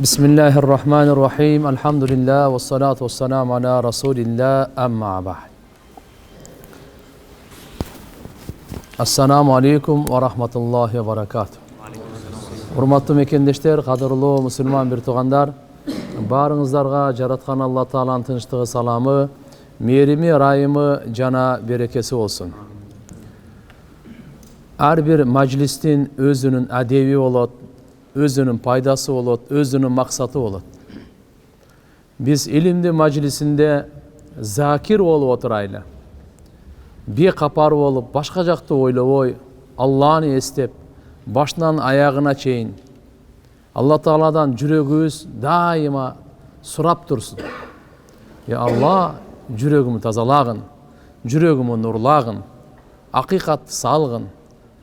Bismillahirrahmanirrahim. Elhamdülillah ve salatu ve selamu ala Resulillah amma ba'd. Assalamu alaikum ve rahmatullahi ve barakatuh. Hurmatlı mekendешler, qadırlı Müslüman bir tuğandar, barыңыздарга жараткан Алла Тааланын тынчтыгы, саламы, мээрими, ырайымы жана берекеси болсун. Ар бир majlistin өзүнүн адеби болот, özünün paydası olur, özünün maksatı olur. Biz ilimli majlisinde zakir olup oturayla. Bir kapar olup, başka jakты oylabay, Allah'ını estep, başından ayağına çeyin. Allah Teala'dan жүрөгүбүз daima surap dursun. Ya Allah, жүрөгүмү тазалagın, жүрөгүмү nurlagın, akikatты salgın,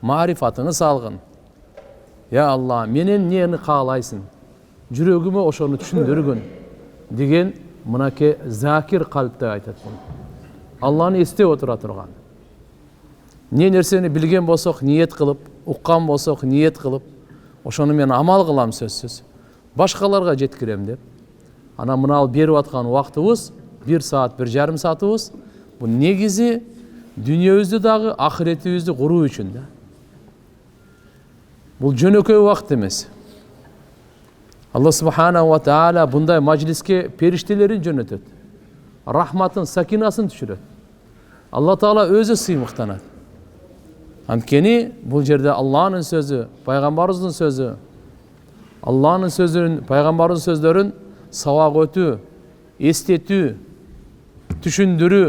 marifatını salgın. Ya Allah, menen neni kağlaysın? Жүрөгүмө ошону түшүндүргүн деген мынакей закир калп деп айтат. Алланы эстеп отура турган. Не нерсени билген болсок, ниет кылып, уккан болсок, ниет кылып, ошону мен амал кылам сөзсүз. Башкаларга жеткирем деп. Ана мына берип аткан убактыбыз 1 saat, 1,5 saatыбыз бул негизи дүйнөбүздү дагы ахиретибизди куруу үчүн да. Бұл жөнөкөй уақыт емес. Allah Subhanahu wa Ta'ala bunday majlisке периштелерин жөнөтөт. Рахматын, сакинасын түшүрөт. Allah Ta'ala өзү сыймыктанат. Анткени бул жерде Алланын сөзү, пайгамбарыбыздын сөзү, Алланын сөзүн, пайгамбарыбыздын сөздөрүн сабак өтүү, эстетүү, түшүндүрүү,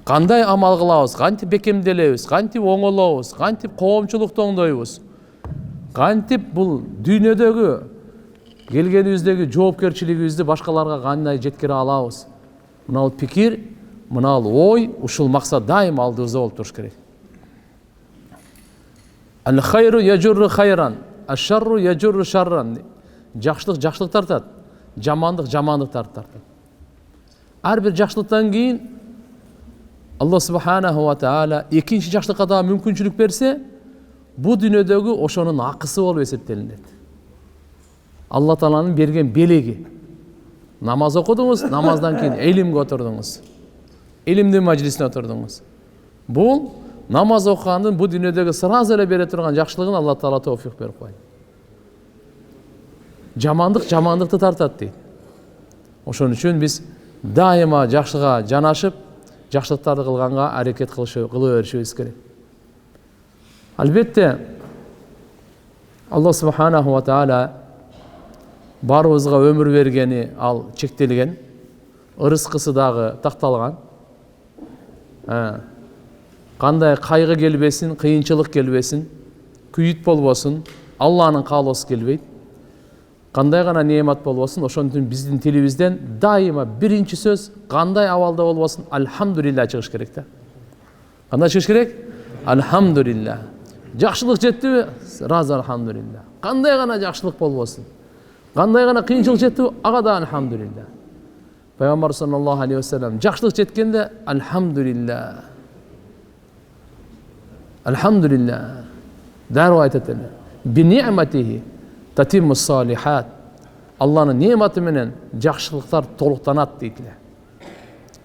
кандай амал кылабыз, кантип бекемделебиз, кантип оңолобуз, кантип коомчулукту оңдойбуз, кантип бул дүйнөдөгү келгенибиздеги жоопкерчилигибизди башкаларга кандай жеткире алабыз. Мына пикир, мына ой, ушул максат дайым алдыбызда болуп туруш керек. Ал-хайру яжурру хайран, аш-шарру яжурру шарран. Жакшылык жакшылык тартат, жамандык жамандык тартат. Ар бир жакшылыктан кийин Allah Subhanahu wa Ta'ala ikinci жакшылыкка да мүмкүнчүлүк берсе, бу дүйнөдөгү ошонун акысы болуп эсептелинет. Allah Ta'ala'nын берген белеги. Намаз окудуңуз, намаздан кийин илимге отурдуңуз. Илимдин majlisine отурдуңуз. Бул намаз окугандын бу дүйнөдөгү сразу эле бере турган жакшылыгын Allah Ta'ala товфик берип койду. Жамандык жамандыкты тартат дейт. Ошон үчүн биз дайыма жакшыга жанашып, жакшылыктарды кылганга аракет кыла беришибиз керек. Албетте Алла Subhanahu wa Ta'ala барыбызга өмүр бергени ал чектелген, ырыскысы дагы такталган. Кандай кайгы келбесин, кыйынчылык келбесин, күйүт болбосун, Алланын каалоосу келбейт. Кандай гана неемат болбосун, ошон үчүн биздин тилибизден дайыма биринчи сөз кандай абалда болбосун альхамдулилла чыгыш керек да. Кандай чыгыш керек? Альхамдулилла. Жакшылык жеттиби? Сразу альхамдулилла. Кандай гана жакшылык болбосун, кандай гана кыйынчылык жеттиби? Ага да альхамдулилла. Пайгамбар саллаллаху алейхи ва саллям жакшылык жеткенде альхамдулилла. Альхамдулилла. Дару айтат эле. Би ниъматихи татимму салихат. Алланын неематы менен жакшылыктар толуктанат дейт эле.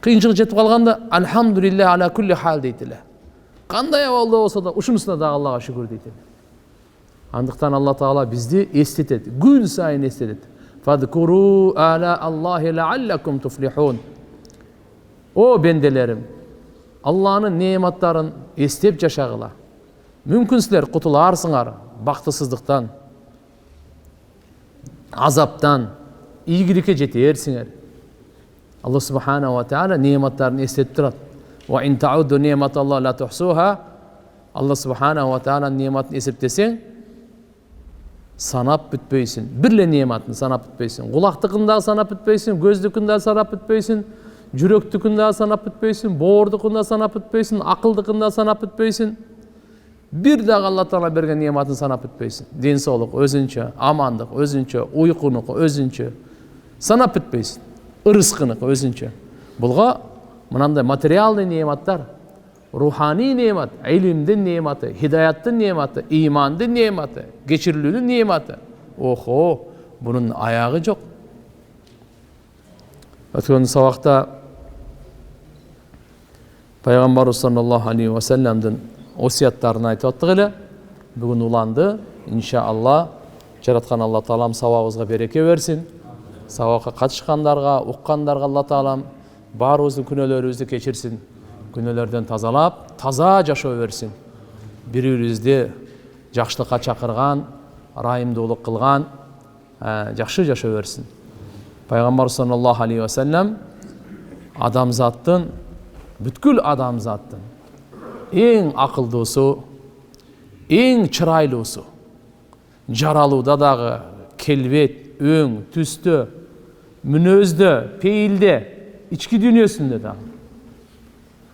Кыйынчылык жетип калганда альхамдулилла аля кулли хал дейт эле. Кандай абалда болсо да ушунусуна да Аллага шүгүр дейт эле. Андыктан Алла Таала бизди эстетет, күн сайын эстетет. Фадкуру ала Аллахи лааллакум туфлихун. О бенделерим, Алланын неематтарын эстеп жашагыла. Мүмкүн силер кутуларсыңар бактысыздыктан, азаптан, ийгиликке жетерсиңер. Allah Subhanahu wa Ta'ala nimetlerini estetip durat. Ve in ta'uddu nimetallah la tuhsuha. Allah Subhanahu wa Ta'ala nimetini eseptesen sanap bütpeysin. Birle nimetini sanap bütpeysin. Kulaktıkında sanap bütpeysin, gözdükünde sanap bütpeysin, жүрөктүкүндө санап бүтпөйсүн, боордукунда санап бүтпөйсүн, акылдыкында санап бүтпөйсүн. Бир дагы Алла Таала берген неметин санап бүтпөйсүн. Ден соолук өзүнчө, амандык өзүнчө, уйкунук өзүнчө санап бүтпөйсүн. Ырыскынык өзүнчө. Булга мынандай материалдык нематтар, ruhani nemat, ilimdin nemati, hidayatdin nemati, imandin nemati, geçirilүүлүн nemati, Охо, bunun аяғы жоқ. Өткен сабақта Пайғамбарымыз саллаллаху алейхи ва салламдың осияттарын айтыпаттық еле. Бүгін уланды. Иншалла, жаратқан Алла Таалам сауабыңызға береке берсін. Сабаққа қатысқандарға, оққандарға Алла Таалам барымыздың күнәлерімізді кешірсін. Күнәлерден тазалап, таза жашау берсін. Бір-бірімізді жақсылыққа шақырған, райымдылық қылған, жақсы жашау берсін. Пайғамбар саллаллаху алейхи ва саллям адамзаттың, бүткіл адамзаттың ең ақылдысы, ең чырайлысы, жаралуда дағы келбет, өң, түсті, мүнөзді, пейілді, ішкі дүниесінде дағы.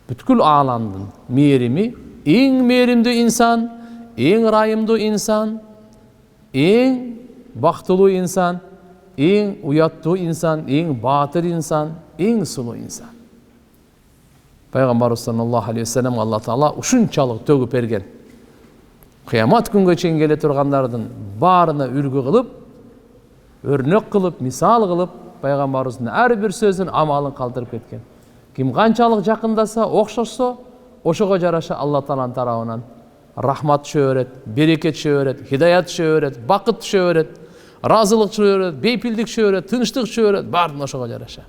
Бүткіл аламдың мейірімі, ең мейірімді инсан, ең райымды инсан, ең бақтылы инсан, ең уятты инсан, ең батыр инсан, ең сұлу инсан. Пайғамбар саллаллаху алейхи ва саллям Алла Таала ушунчалык төгүп берген. Кыямат күнгө чейин келе тургандардын баарына үлгү кылып, өрнөк кылып, мисал кылып, пайгамбарыбыздын ар бир сөзүн, амалын калтырып кеткен. Ким канчалык жакындаса, окшошсо, ошого жараша Алла Тааланын тарабынан рахмат түшө берет, берекет түшө берет, хидаят түшө берет, бакыт түшө берет, разылык түшө берет, бейпилдик түшө берет, тынчтык түшө берет, баардыгы ошого жараша.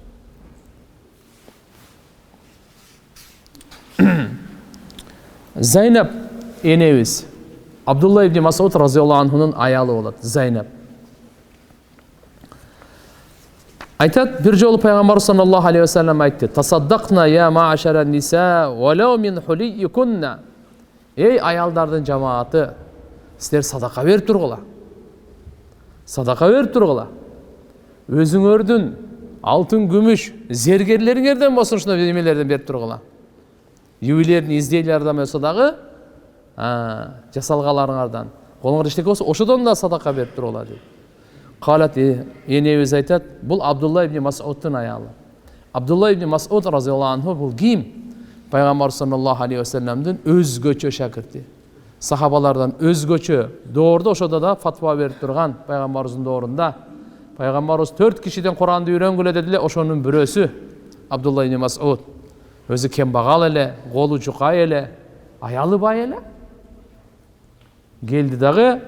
Зайнап энебиз Абдулла ибн Масуд разияллаху анхунун аялы болот. Зайнап айтат, бир жолу пайгамбар саллаллаху алейхи ва саллям айтты: "Тасаддақна я маашара ниса валау мин хулийкунна." Эй аялдардын жамааты, силер садака берип тургула. Садака берип тургула. Өзүңөрдүн алтын, күмүш, зергерлериңерден болсун ушундай немелерден берип тургула. Ювелирный изделиялардан болсо дагы, жасалгаларыңардан, колуңар иштеке болсо, ошодон да садака берип тургула дейт. Калат, энебиз айтат, бул Абдулла ибн Масудтун аялы. Абдулла ибн Масуд разияллаху анху бул ким? Пайгамбар саллаллаху алейхи ва салламдын өзгөчө шакирти. Сахабалардан өзгөчө, доордо ошодо да фатва берип турган пайгамбарыбыздын доорунда. Пайгамбарыбыз 4 кишиден Куранды үйрөнгүлө дедиле, ошонун бирөөсү Абдулла ибн Масуд. Өзү кембагал эле, колу жукай эле, аялы бай эле. Келди дагы,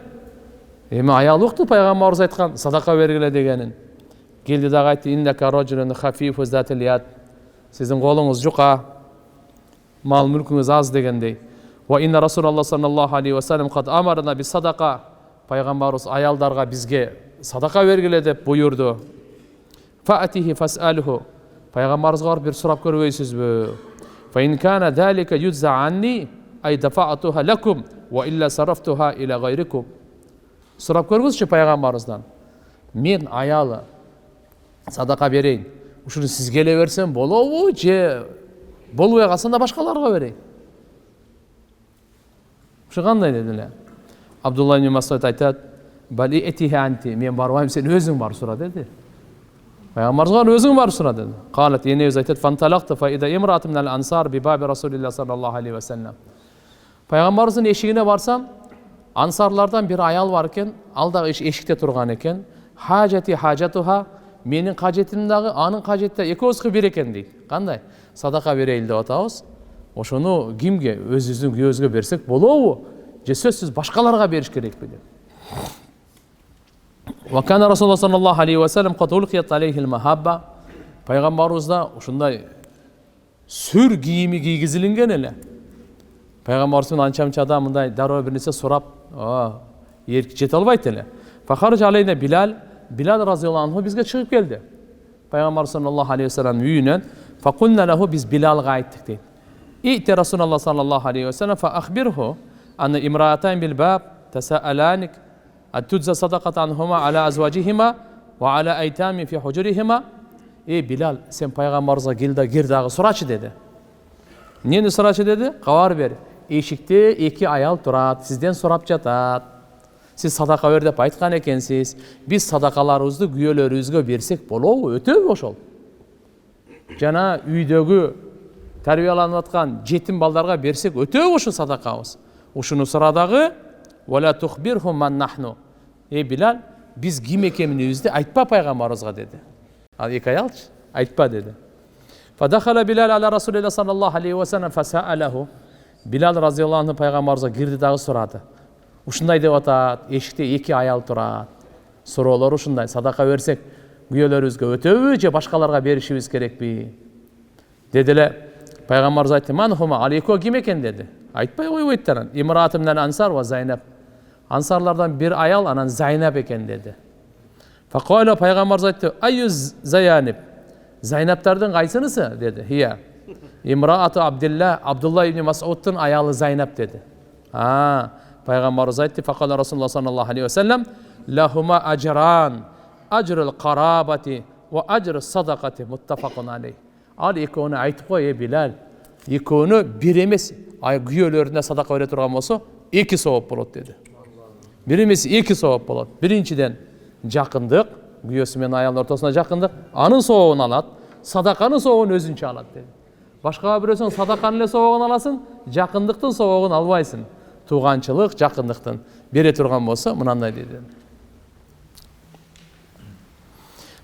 эми аялы укту пайгамбарыбыз айткан садака бергиле дегенин. Келди дагы айтты: "Иннака раджулун хафифу затил яд." Сиздин колуңуз жука, мал мүлкүңүз аз дегендей. Ва инна Расулаллах саллаллаху алейхи ва саллям кад амарна би садака. Пайгамбарыбыз аялдарга бизге садака бергиле деп буйурду. Фаатихи фасалху. Пайгамбарыбызга барып бир сурап көрбөйсүзбү? Фа ин кана залика юза анни ай дафаатуха лакум ва илля сарафтуха иля гайрикум. Сурап көргүзчү пайгамбарыбыздан. Мен аялы садака берейин. Ушуну сизге эле берсем болобу же болбой калса да башкаларга берейин? Ушу кандай дедиле? Абдулла ибн Масуд айтат: "Бали этиха анти, мен барбайм, сен өзүң бар сура" деди. Пайгамбарыбызга өзүң бар сура деди. Калат, энебиз айтат: "Фанталакта фа ида имраатун минал ансар би баби Расулилlah саллаллаху алейхи ва саллям." Пайгамбарыбыздын эшигине барсам, ансарлардан бир аял бар экен, ал дагы эшикте турган экен. Хажати хажатуха, менин кажетим дагы, анын кажети экөөбүзгө бир экен дейт. Кандай? Садака берейли деп атабыз. Ошону кимге? Өзүбүздүн күйөөбүзгө берсек болобу? Же сөзсүз башкаларга бериш керекпи деп. Ва кана Расулуллах саллаллаху алейхи ва саллям кад улкият алейхил махабба. Пайгамбарыбызда ушундай сүр кийими кийгизилинген эле. Пайгамбарыбыздын анча-мынча адам мындай дароо бир нерсе сурап, эркек жете албайт эле. Фахарж алейна Билал, Билал разияллаху анху бизге чыгып келди. Пайгамбар саллаллаху алейхи ва саллям үйүнөн. Факулна лаху, биз Билалга айттык дейт. Ити Расулуллах саллаллаху алейхи ва саллям фа ахбирху анна имраатайн бил баб тасааланик аттуза садакат анхума ала азважихима ва ала айтами фи хужурихима. Билал, сен пайгамбарыбызга кел дагы сурачы деди. Эмнени сурачы деди? Кабар бер. Эшикте эки аял турат, сизден сурап жатат. Сиз садака бер деп айткан экенсиз. Биз садакаларыбызды күйөөлөрүбүзгө берсек болобу? Өтөбү ошол? Жана үйдөгү тарбияланып аткан жетим балдарга берсек өтөбү ушу садакабыз? Ушуну сурадагы: "Вала тухбирхум ман нахну." Билал, Biz ким экенибизди айтпа пайгамбарыбызга dedi. Ал эки аялчы айтпа dedi. Фадахала Билал аля Расулилlah sallallahu aleyhi ve sellem фасаалаху. Билал разияллаху анху пайгамбарыбызга кирди дагы сурады. Ушундай деп атат, эшикте эки аял турат. Суроолору ушундай: садака берсек күйөлөрүбүзгө өтөбү же башкаларга беришибиз керекпи? Дедилер. Пайгамбарыбыз айтты: "Манхума, ал экөө ким экен?" dedi. Айтпай койбойт анан. Имратым минал ансар ва Зайнаб. Ансарлардан bir ayal anan Zaynab eken dedi. Fakale Peygamber aytты: "Ayyuz Zaynab." Zaynablardan kaysınısı dedi. Hiya. İmraatu Abdullah ibn Mas'ud'un ayalı Zaynab dedi. Ha, Peygamber aytты: "Fakale Resulullah sallallahu aleyhi ve sellem lahuma ajran, ajrul qarabati ve ajrus sadaqati muttafaqun aleyh." Al ekonu aytıp koy Bilal. Ekonu bir emes, ay güyölörüne sadaka vere turgan bolsa, iki sowap bolot dedi. Bir emes iki sowap bolot. Birinciden jakındık, güyösü менен аялдын ортосуна jakındık, anın sowabын alat, sadakanın sowabын özünçe alat dedi. Başka birösün sadakanın ele sowabын alasın, jakındıktın sowabын albaysın. Tuğançılık jakındıktın bere turgan bolsa mınандай dedi.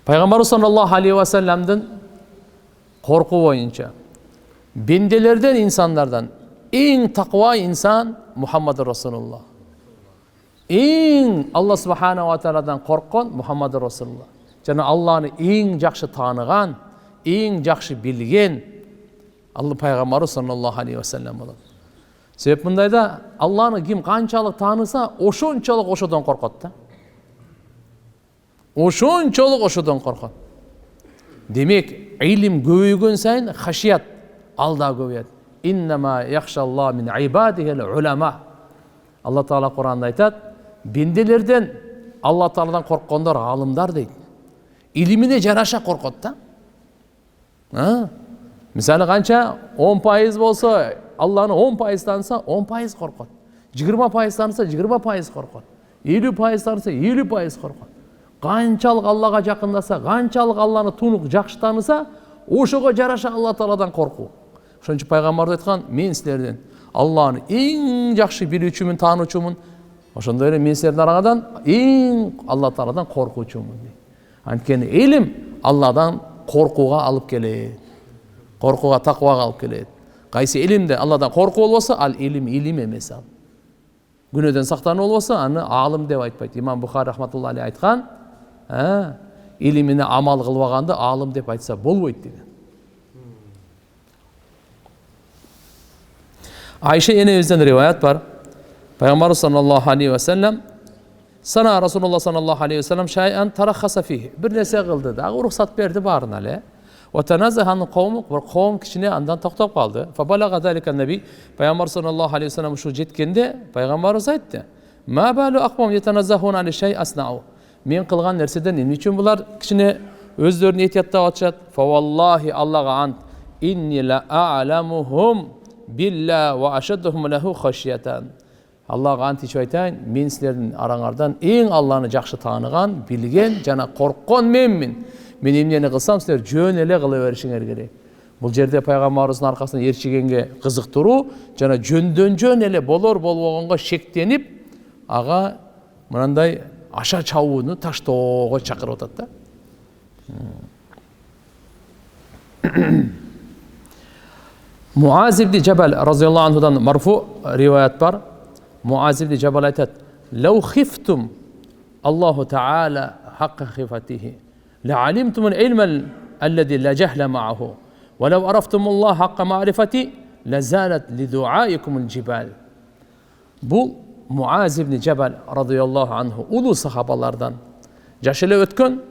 Peygamber sallallahu aleyhi ve sellem'din korku boyunca bendelerden insanlardan en takva insan Muhammed Resulullah. En Allah subhanahu ve teala'dan korkkan Muhammed Resulullah. Jana Allah'ını en jakşı tanıgan, en jakşı bilgen Allah Peygamberi sallallahu aleyhi ve sellem bolot. Sebep mındayda Allah'ını kim kançalık tanısa oşonçalık oşodan korkat da. Oşonçalık oşodan korkat. Demek ilim göbeygen sayın haşiyat alda göbeyet. İnnemâ yakşallâh min ibâdihel ulema. Allah Teala Kur'an'da aytat, bendelerden Allah Teala'dan korkkanlar alımlar deydi. İlimine jaraşa korkat da. Ha? Misali kança 10% bolsa, Allah'ını 10% tanısa 10% korkat. 20% tanısa 20% korkat. 50% tanısa 50% korkat. Kançalık Allah'a jakındasa, kançalık Allah'ını tunuk jakşı tanısa, oşoga jaraşa Allah Teala'dan korku. Şonun için Peygamber aytkan, men sizlerden Allah'ını en jakşı bilүүчүмүн, taanуучумун. Ошондой эле мен силердин араңардан эң Allah Teala'dan korkuучумун. Анткени илим Allah'dan korkuga alıp келет. Korkuga, takvaga alıp келет. Кайсы илимде Allah'dan korku болбосо, ал илим эмес ал. Günöden saktануу болбосо, аны алым деп айтпайт. İmam Bukhari rahmatullah aleyh aytkan, ilimine amal kılbagandı alım деп айтса болбойт деген. Ayşe enebizden rivayet var. Peygamber sallallahu aleyhi ve sellem sana Resulullah sallallahu aleyhi ve sellem şey'en tarakhasa fihi. Bir nese kıldı da ruhsat berdi barına le. Ve tenazahanın kavmu bir kavm kişine andan toktop kaldı. Fa balaga zalika nebi Peygamber sallallahu aleyhi ve sellem şu jetkende Peygamberimiz aytdı. Ma balu aqwam yetanazahun ali şey asna'u. Men kılgan nerseden nima üçün bular kişine özlerini ehtiyatda atışat. Fa vallahi Allah'a ant inni la a'lamuhum billah ve aşadduhum lehu haşiyeten. Allah'a ant hiç aytayın, men sizlerden arаңардан en Allah'ını jakşı tanıgan, bilgen, jana korkkan menmin. Men emneni kılsam sizler jön ele kıla berişiңер керек. Бұл жерде Пайғамбарымыздың арқасынан ерчегенге қызықтыру, жана жөндөн эле болор болбогонго шектенип, ага мынандай аша чабууну таштоого чакырып атат да. Muaz ibn Cebel radıyallahu anhu'dan marfu rivayet var. Muaz ibn Cebel aytat: "Lev khiftum Allahu Teala hakka khifatihi, la'alimtumul ilmel ellezî la cehle ma'ahu, ve lev araftumullah hakka ma'rifati, lezalet li duaikumul cibal." Bu Muaz ibn Cebel radıyallahu anhu ulu sahabalardan. Jaş ele ötkön,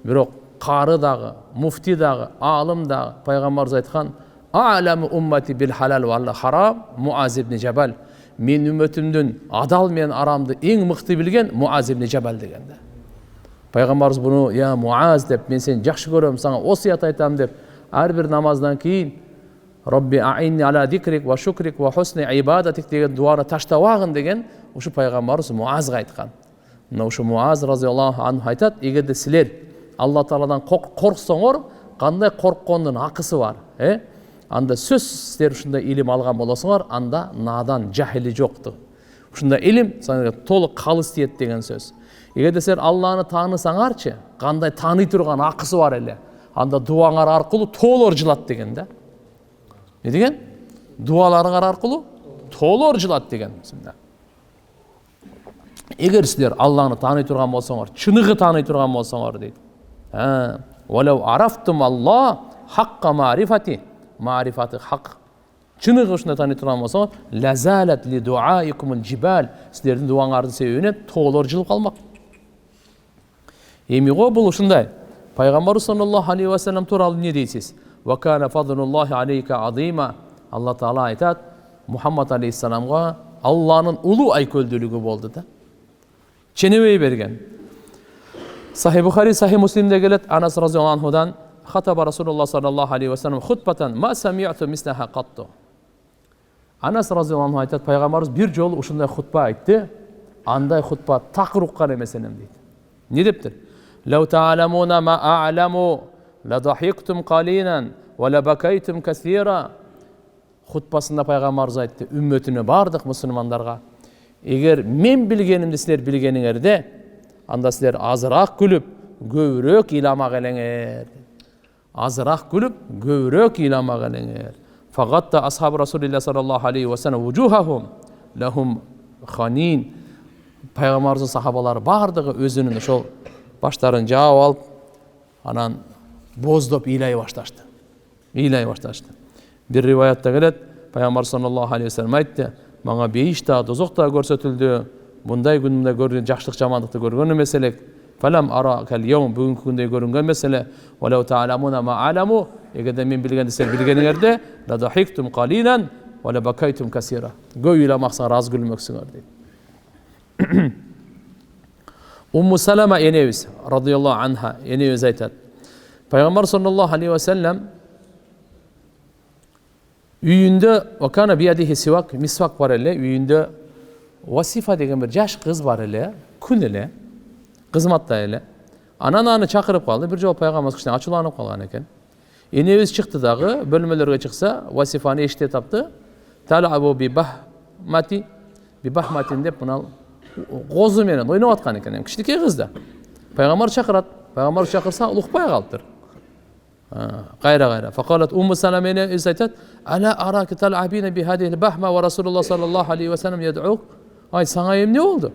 birok qari dagı, mufti dagı, alim dagı Peygamberimiz aytkan: "A'lamu ummati bil halal ve haram Muaz ibn Cebel." Men ümmetimden adal men aramdı en mıktı bilgen Muaz ibn Cebel degende. Peygamberimiz bunu ya Muaz dep men seni jakşı göröm, sana osiyat aytam dep her bir namazdan keyin Rabbi a'inni ala zikrik ve şükrik ve husni ibadetik degen duanı taştawagın degen uşu Peygamberimiz Muaz'a aytkan. Uşu Muaz radıyallahu anhu aytat: "Egerde siler Allah Teala'dan korksoңор, kандай korkkondun akısı var. Anda söz sizler uşunda ilim algan bolosуңар, anda nadan, jahili joktu. Uşunda ilim sana toluk kalыс tiyet degen söz. Эгерде сен Алланы таанысаңарчы, кандай тааный турган акысы бар эле. Анда дуаңар аркылуу тоолор жылат деген да. Не деген? Дуаларыңар аркылуу тоолор жылат деген. Эгер силер Алланы тааный турган болсоңор, чыныгы тааный турган болсоңор дейт. Валау арафтум Аллах хакка ма'рифати, ма'рифаты хак. Чыныгы ушундай тааный турган болсоңор, лазалат ли дуаикумул жибал, силердин дуаңардын себебинен тоолор жылып калмак. Эми го бул ушундай. Пайгамбар саллаллаху алейхи ва саллям тууралуу не дейсиз? Ва кана фадлуллахи алейка азима. Алла таала айтат, Мухаммад алейхиссаламга Алланын улуу айкөлдүүлүгү болду да. Ченебей берген. Сахih Bukhari, Sahih Muslim'de gelet Anas radıyallahu anhu'dan Hataba Resulullah sallallahu aleyhi ve sellem hutbatan ma sami'tu mislaha qattu. Anas radıyallahu anhu aytat, Peygamberimiz bir jol uşunday hutba aytты. Anday hutba takır uqqan emes enem deydi. Ne deptir? Law ta'lamuna ma a'lamu la dahiktum qalilan ve la bakaytum kaseera. Hutbasında Peygamberimiz aytты, ümmetine bardık Müslümanlarga. Eğer men bilgenimdi sizler bilgeniňerde, anda sizler azırak gülüp, göwrök ilamak eleňer. Azırak gülüp, göwrök ilamak eleňer. Faqatta ashab Rasulullah sallallahu aleyhi ve sellem vujuhahum lahum khanin. Peygamberimizin sahabalary bardygy özünün şol başlaryn jap alıp, anan bozdop ilaý başlaşdy. Ilaý başlaşdy. Bir riwayatda gelet, Peygamber sallallahu aleyhi ve sellem aytdı, "Maňa 5 ta dozokta görsetildi. Bunday günümde görgen jaşlyk jamandykty görgen emes elek. Falam ara kal yawm bugünkü günde görüngen mesele. Ve law ta'lamuna ma alamu." Egerde men bilgende sen bilgeniňerde, "La dahiktum qalilan ve la bakaytum kaseera." Göýüle maksan raz gülmeksiňer deydi. Ummu Salama enemiz radıyallahu anha enemiz aytat. Peygamber sallallahu aleyhi ve sellem üyünde ve kana biyadihi sivak, misvak var ele, üyünde Vasifa degen bir jaş kız var ele, kun ele, kızmatda ele. Ananany çakırıp kaldı, bir jol Peygamberimiz kişine açılanıp kalgan eken. Enemiz çıktı dağı, bölmelerge çıksa, Vasifany eşite taptı. Tal'abu bi bahmati, bi bahmatin dep buna gozu menen oynap atkan eken, kişnike kız da. Peygamber çakırat, Peygamber çakırsa ulukpay kaldır. Gayra. Fakalat Ummu Salamene izaytat, "Ala araki tal'abine bi hadihil bahma ve Resulullah sallallahu aleyhi ve sellem yed'uk." Ay sana hem ne oldu?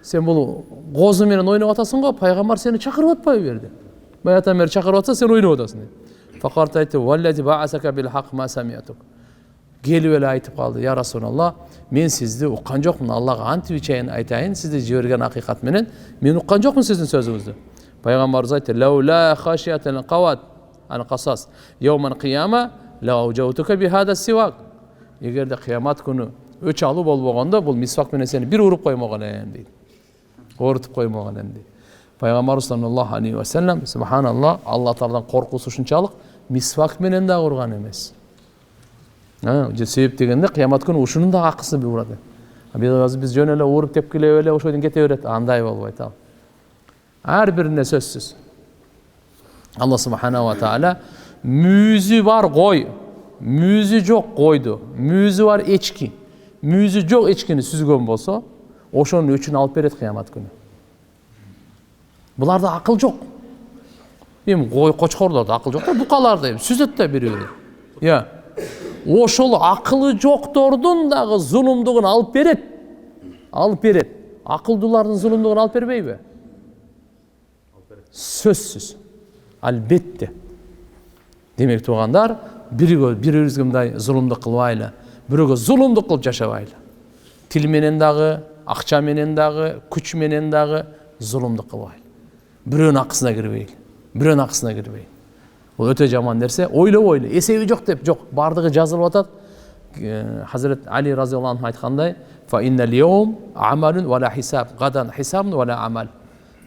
Sen bunu gozu menen oynap atasın go, Peygamber seni çakırıp atpay berdi. Bayatan beri çakırıp atsa sen oynap atasın. Fakalat aytdı, "Vallazi ba'asaka bil haq ma sami'tuk." Gelip ele aytıp kaldı, "Ya Resulallah, men sizdi uqqan jokmun, Allah'a antip içeyin aytayın, sizdi jibergen hakikat menen, men uqqan jokmun sizdin sözüňizdi." Peygamberimiz aytdı, "Law la khashiyatal qawat an qasas yawman qiyama la awjawtuka bi hada siwak." Egerde kıyamat günü öç alıp bolboganda bul misvak menen seni bir urup koymagan enem deydi. Orutup koymagan enem deydi. Peygamber sallallahu aleyhi ve sellem subhanallah Allah Taala'dan korkusu şunçalık misvak menen de urgan emes. Sebep degende kıyamat günü uşunun da akısı bir urady. Biz jön ele urup tepkilep ele oşoydun kete öret, anday bolboyt al. Her birine sözsüz. Allah subhanahu wa ta'ala müzü var koy, müzü çok koydu, müzü var eçki, müzü çok eçkini süzgön bolsa, oşonun üçün alıp beret kıyamat günü. Bularda akıl çok. Hem koy koçkorlarda akıl çok da bukalarda süzet de biri. Ya, oşol akılı joktordun dagı zulümdüğün alıp beret. Alıp beret. Akıldıların zulümdüğün alıp berbeýbi? Sözsüz. Albatta. Demek tuğandar, biribizge mınday zulümdük kılbayla, birige zulümdük kılıp jaşabayla. Til menen dagı, akça menen dagı, küç menen dagı zulümdük kılbayla. Biröň akysına girbeýli, biröň akysına girbeýli. Bu öte jaman nerse, oýlap esebi jok dep jok, bardygy жазылып atat. Hazret Ali radıyallahu anh aytkanday, "Fa innel yawm amalun ve la hisab, gadan hisabun ve la amal."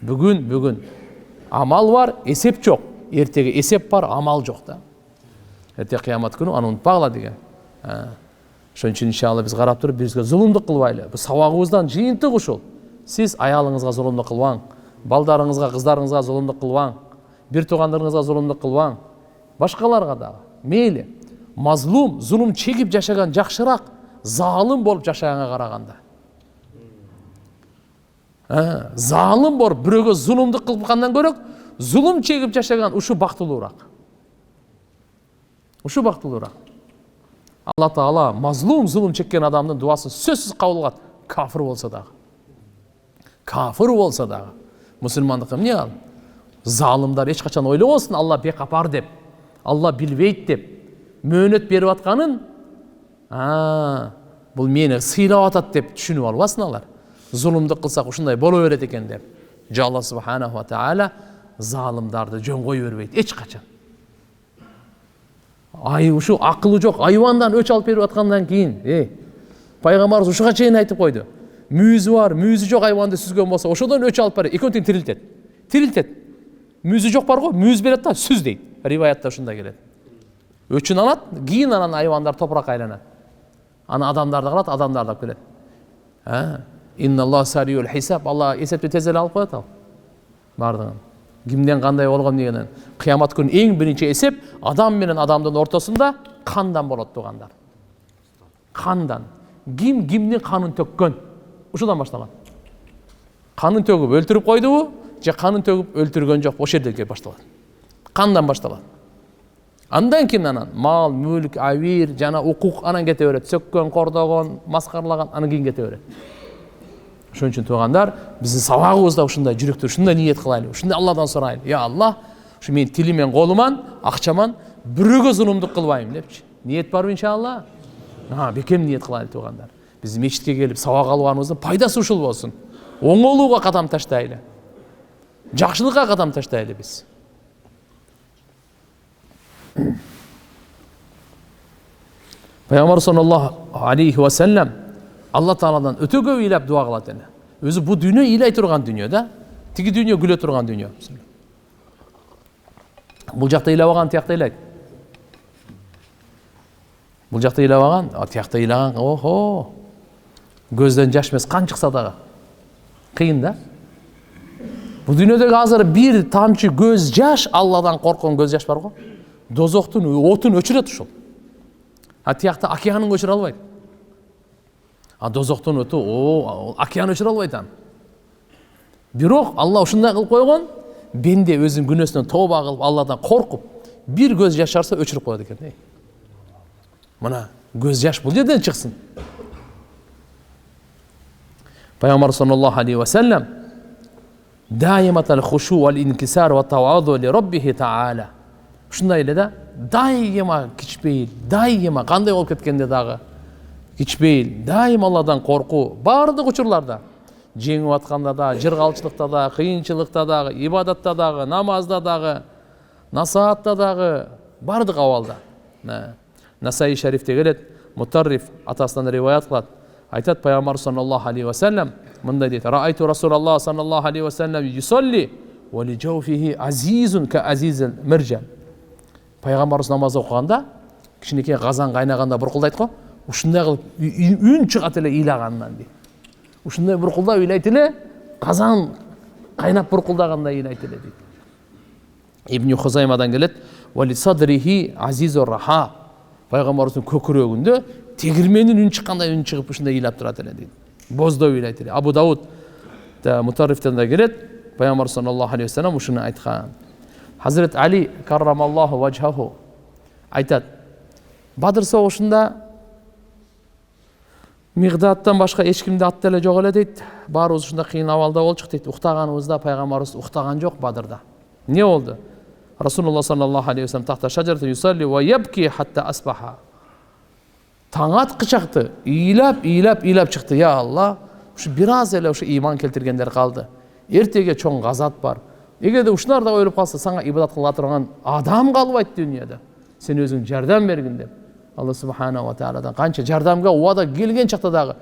Bugün amal var, esep çok. Ertege esep var, amal yok da. Erte kıyamat günü onu unutpagla degen. Şoň üçin inşallah biz garap turup bizge zulümdük kılbayly. Bu sawagybızdan jyyntyk uşul. Siz ayalyňyzga zulümdük kılbaň, baldaryňyzga, kızlaryňyzga zulümdük kılbaň, bir tuganlaryňyzga zulümdük kılbaň, başgalarga da. Meyli. Mazlum, zulüm çekip jaşagan jakşyrak, zalim bolup jaşaganga karaganda. Залым бар, бирөөгө зулумдук кылгандан көрөк, зулум чегип жашаган ушу бактылуураак. Ушу бактылуураак. Алла Таала мазлум, зулум чеккен адамдын дуасын сөзсүз кабыл кылат, кафир болсо дагы. Кафир болсо дагы. Мусулмандыкка эмне ал? Залымдар эч качан ойлобосун Алла бекапар деп, Алла билбейт деп, мөөнөт берип атканын, бул мени сыйлап атат деп түшүнүп албасын алар. Зулумдук кылсак ушундай боло берет экен деп. Алла субханаху ва таала залымдарды жөн кое бербейт эч качан. Ушу акылы жок айвандан өч алып берип аткандан кийин, пайгамбарыбыз ушуга чейин айтып койду. Мүйүзү бар, мүйүзү жок айванды сүзгөн болсо, ошодон өч алып берет, экөөнтен тирилтет. Тирилтет. Мүйүзү жок бар го, мүйүз берет да сүз дейт. Риваятта ушундай келет. Өчүн алат, кийин анан айвандар топуракка айланат. Аны адамдарды кылат, адамдарды алып келет. Инналлах сариюл хисаб, Алла эсепти тез эле алып коет ал. Бардыгын. Кимден кандай болгон дегенен. Кыямат күнү эң биринчи эсеп адам менен адамдын ортосунда кандан болот тугандар. Кандан. Ким кимдин канын төккөн? Ушудан башталат. Канын төгүп өлтүрүп койдубу, же канын төгүп өлтүргөн жок, ошол жерден башталат. Кандан башталат. Андан кийин анан мал, мүлк, авир, жана укук анан кете берет. Сөккөн, кордогон, маскарлаган анан кийин кете берет. Ошон үчүн туугандар, биздин сабагыбызда ушундай жүрөктөр, ушундай ниет кылайлы, ушундай Алладан сурайлы. Я Аллах, ушу мен тилимен, колуман, акчаман бирөөгө зулумдук кылбайм депчи. Ниет барбы иншалла? Бекем ниет кылайлы туугандар. Биз мечитке келип сабак алганыбыздын пайдасы ушул болсун. Оңолууга кадам таштайлы. Жакшылыкка кадам таштайлы биз. Пайгамбар саллаллаху алейхи ва саллям Алла Тааладан өтө көп ыйлап дуа кылат эле. Өзү бу дүйнө ыйлай турган дүйнө да. Тиги дүйнө күлө турган дүйнө. Бул жакта ыйлабаган тиякта ыйлайт. Бул жакта ыйлабаган, тиякта ыйлаган, охо. Көздөн жаш эмес, кан чыкса дагы кыйын да. Бул дүйнөдөгү азыр бир тамчы көз жаш, Алладан корккон көз жаш бар го. Дозоктун отун өчүрөт ушул. Тиякта океанын өчүрө албайт. Дозоктун өтү, океан өчүрө албайт аны. Бирок Алла ушундай кылып койгон, бенде өзүнүн күнөөсүнөн тооба кылып, Алладан коркуп, бир көз жашарса өчүрүп коет экен. Мына көз жаш бул жерден чыксын. Пайгамбар саллаллаху алейхи ва саллям даиматал хушу вал инкисар ва таваду ли раббихи таала. Ушундай эле да, дайыма кичпейил, дайыма кандай болуп кеткенде дагы кичпейил, дайыма Алладан коркуу бардык учурларда, жеңип атканда да, жыргалчылыкта да, кыйынчылыкта дагы, ибадатта дагы, намазда дагы, насаатта дагы, бардык абалда. Насаи шарифте келет, Мутарриф атасынан риваят кылат. Айтат пайгамбар саллаллаху алейхи ва саллям мындай дейт: "Раайту Расулаллах саллаллаху алейхи ва саллям юсалли ва ли жауфихи азизун ка азизил миржан." Пайгамбарыбыз намаз окуганда, кичинекей казан кайнаганда буркулдайт го, ушундай кылып үн чыгат эле ыйлагандан дейт. Ушундай буркулдап ыйлайт эле, казан кайнап буркулдагандай ыйлайт эле дейт. Ибн Хузаймадан келет: "Ва ли садрихи азизур раха." Пайгамбарыбыздын көкүрөгүндө тегирменин үн чыккандай үн чыгып ушундай ыйлап турат эле дейт. Боздоп ыйлайт эле. Абу Дауд Мутаррифтен да келет, пайгамбар саллаллаху алейхи ва саллям ушуну айткан. Hazret Ali karramallahu vajhahu айтат: Бадыр согушунда Мигдаттан башка эч кимди атты эле жок эле дейт. Баарыбыз ушундай кыйын абалда болчук дейт. Уктаганыбызда пайгамбарыбыз уктаган жок Бадырда. Эмне болду? Расулуллах саллаллаху алейхи ва саллям тахта шажарата юсалли ва ябки хатта асбаха. Таң аткычакты, ыйлап чыкты. Я Алла, ушу бир аз эле ушу ыйман келтиргендер калды. Эртеге чоң газат бар. Эгерде ушулар да өлүп калса, сага ибадат кыла турган адам калбайт дүйнөдө. Сен өзүң жардам бергин деп. Алла субханаху ва тааладан канча жардамга убада келген чакта дагы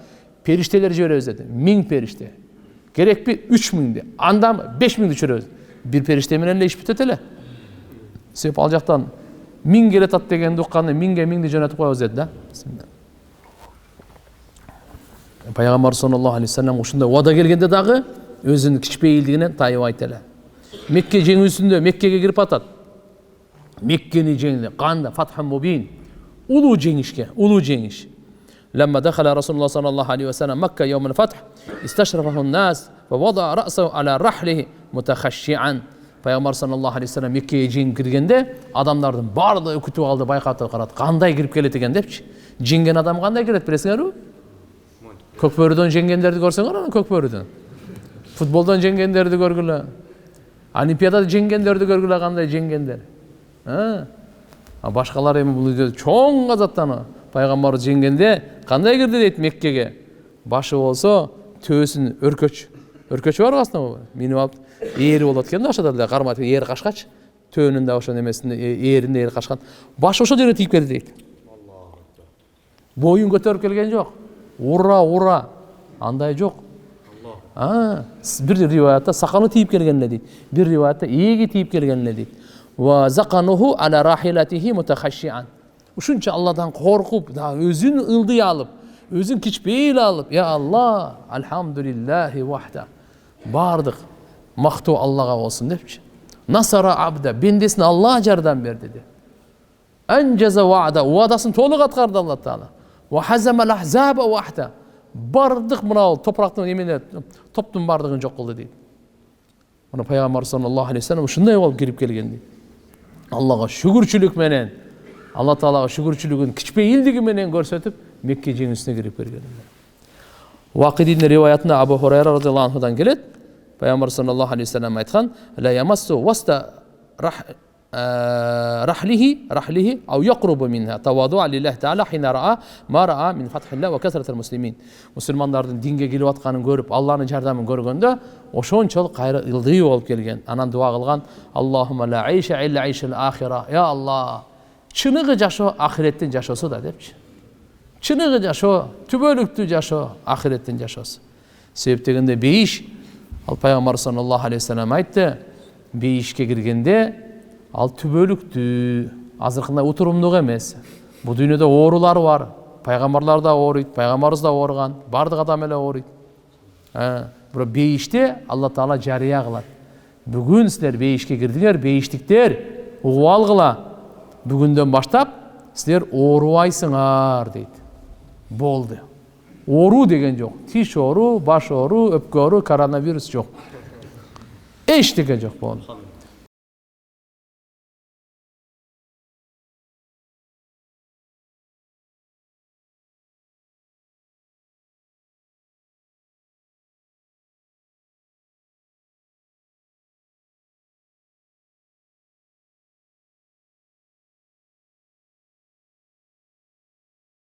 периштелер жиберебиз деди. 1000 периште. Керекпи 3000 андан 5000 жиберебиз. Бир периште менен эле иш бүтөт эле. Себеп ал жактан 1000 келетат дегенди укканда 1000ге 1000ди жөнөтүп коебуз деди да. Пайгамбар саллаллаху алейхи ва саллям ушундай убада келгенде дагы өзүнүн кичпейилдигинен тайыбайт эле. Мекке жеңүүсүндө Меккеге кирип атат. Меккени жеңди. Канда Фатхун Мубин. Улуу жеңишке, улуу жеңиш. لما دخل رسول الله صلى الله عليه وسلم مكة يوم الفتح استشرفه الناس ووضع رأسه على رحله متخشعا. Пайғамбар саллаллаху алейхи вассалам Меккеге жеңіп кіргенде адамдардың барлығы күтіп алды, байқап қарады, қандай кіріп келеді екен депші. Жеңген адам қандай кіреді білесіңдер ме? Көкбөріден жеңгендерді көрсеңдер ана, көкбөріден. Футболдан жеңгендерді көргілі. Олимпиадада жеңгендерді көргілі, қандай жеңгендер. Башқалар емен бұл үйде чоң азаттаны. Пайғамбар жеңгенде қандай кірді дейді Меккеге. Башы болса төсін өркөч бар қасына миніп алып ері болады екен ашадарды қарматып ері қашқач төнінде ошо немесінде ерінде ері қашқан башы ошо жерге тиіп келді дейді. Бойын көтеріп келген жоқ. Ура андай жоқ. Bir rivayette sakalı tiyip gelgenle deydi. Bir rivayette iyiği tiyip gelgenle deydi. Ve zakanuhu ala rahilatihi mutakhashian. Uşuncha Allah'tan korkup, özün ıldıya alıp, özün kiçbeyle alıp, ya Allah, elhamdülillahi vahda. Bardık, mahtu Allah'a olsun demiş. Nasara abda, bendesine Allah'a jardan berdi dedi. Enceze vaada, vaadasını toluk atkardı Allah Teala. Ve hazemel ahzabe vahda. Бардық мынау топырақтың немене топтың бардығын жоқ қылды дейді. Мына пайғамбар саллаллаху алейхи вассалам ушундай болуп кирип келген дейді. Аллаға шүгүрчүлүк менен, Алла Таалага шүгүрчүлүгүн кичпейилдиги менен көрсөтүп Мекке жеңүүсүнө кирип келген. Вакидин риваятында Абу Хурайра радhiyallahu anhuдан келет. Пайғамбар саллаллаху алейхи вассалам айткан: "Ла ямассу васта رحله أو يقرب منها تواضعا لله تعالى حين رأى ما رأى من فتح الله وكثرة المسلمين." Müslümandардың dinге келип атканын көрүп, Алланын жардамын көргөндө, ошончолук кайры ылдый болуп келген. Анан дуа кылган: "Аллахумма ла айша илля айшал ахира." Я Алла, чыныгы жашоо ахиреттин жашоосу да депчи. Чыныгы жашоо, түбөлүктүү жашоо ахиреттин жашоосу. Себеп дегенде бейиш, ал пайгамбар саллаллаху алейхи вассалам айтты, бейишке киргенде ал түбөлүктүү, азыркындай утурумдук эмес. Бул дүйнөдө оорулар бар. Пайгамбарлар да ооруйт, пайгамбарыбыз да ооруган, бардык адам эле ооруйт. Бирок бейиште Алла Таала жарыя кылат. Бүгүн силер бейишке кирдиңер, бейиштиктер, угуп алгыла. Бүгүндөн баштап силер оорубайсыңар дейт. Болду. Оору деген жок. Тиш оору, баш оору, өпкө оору, коронавирус жок. Эчтеке жок болду.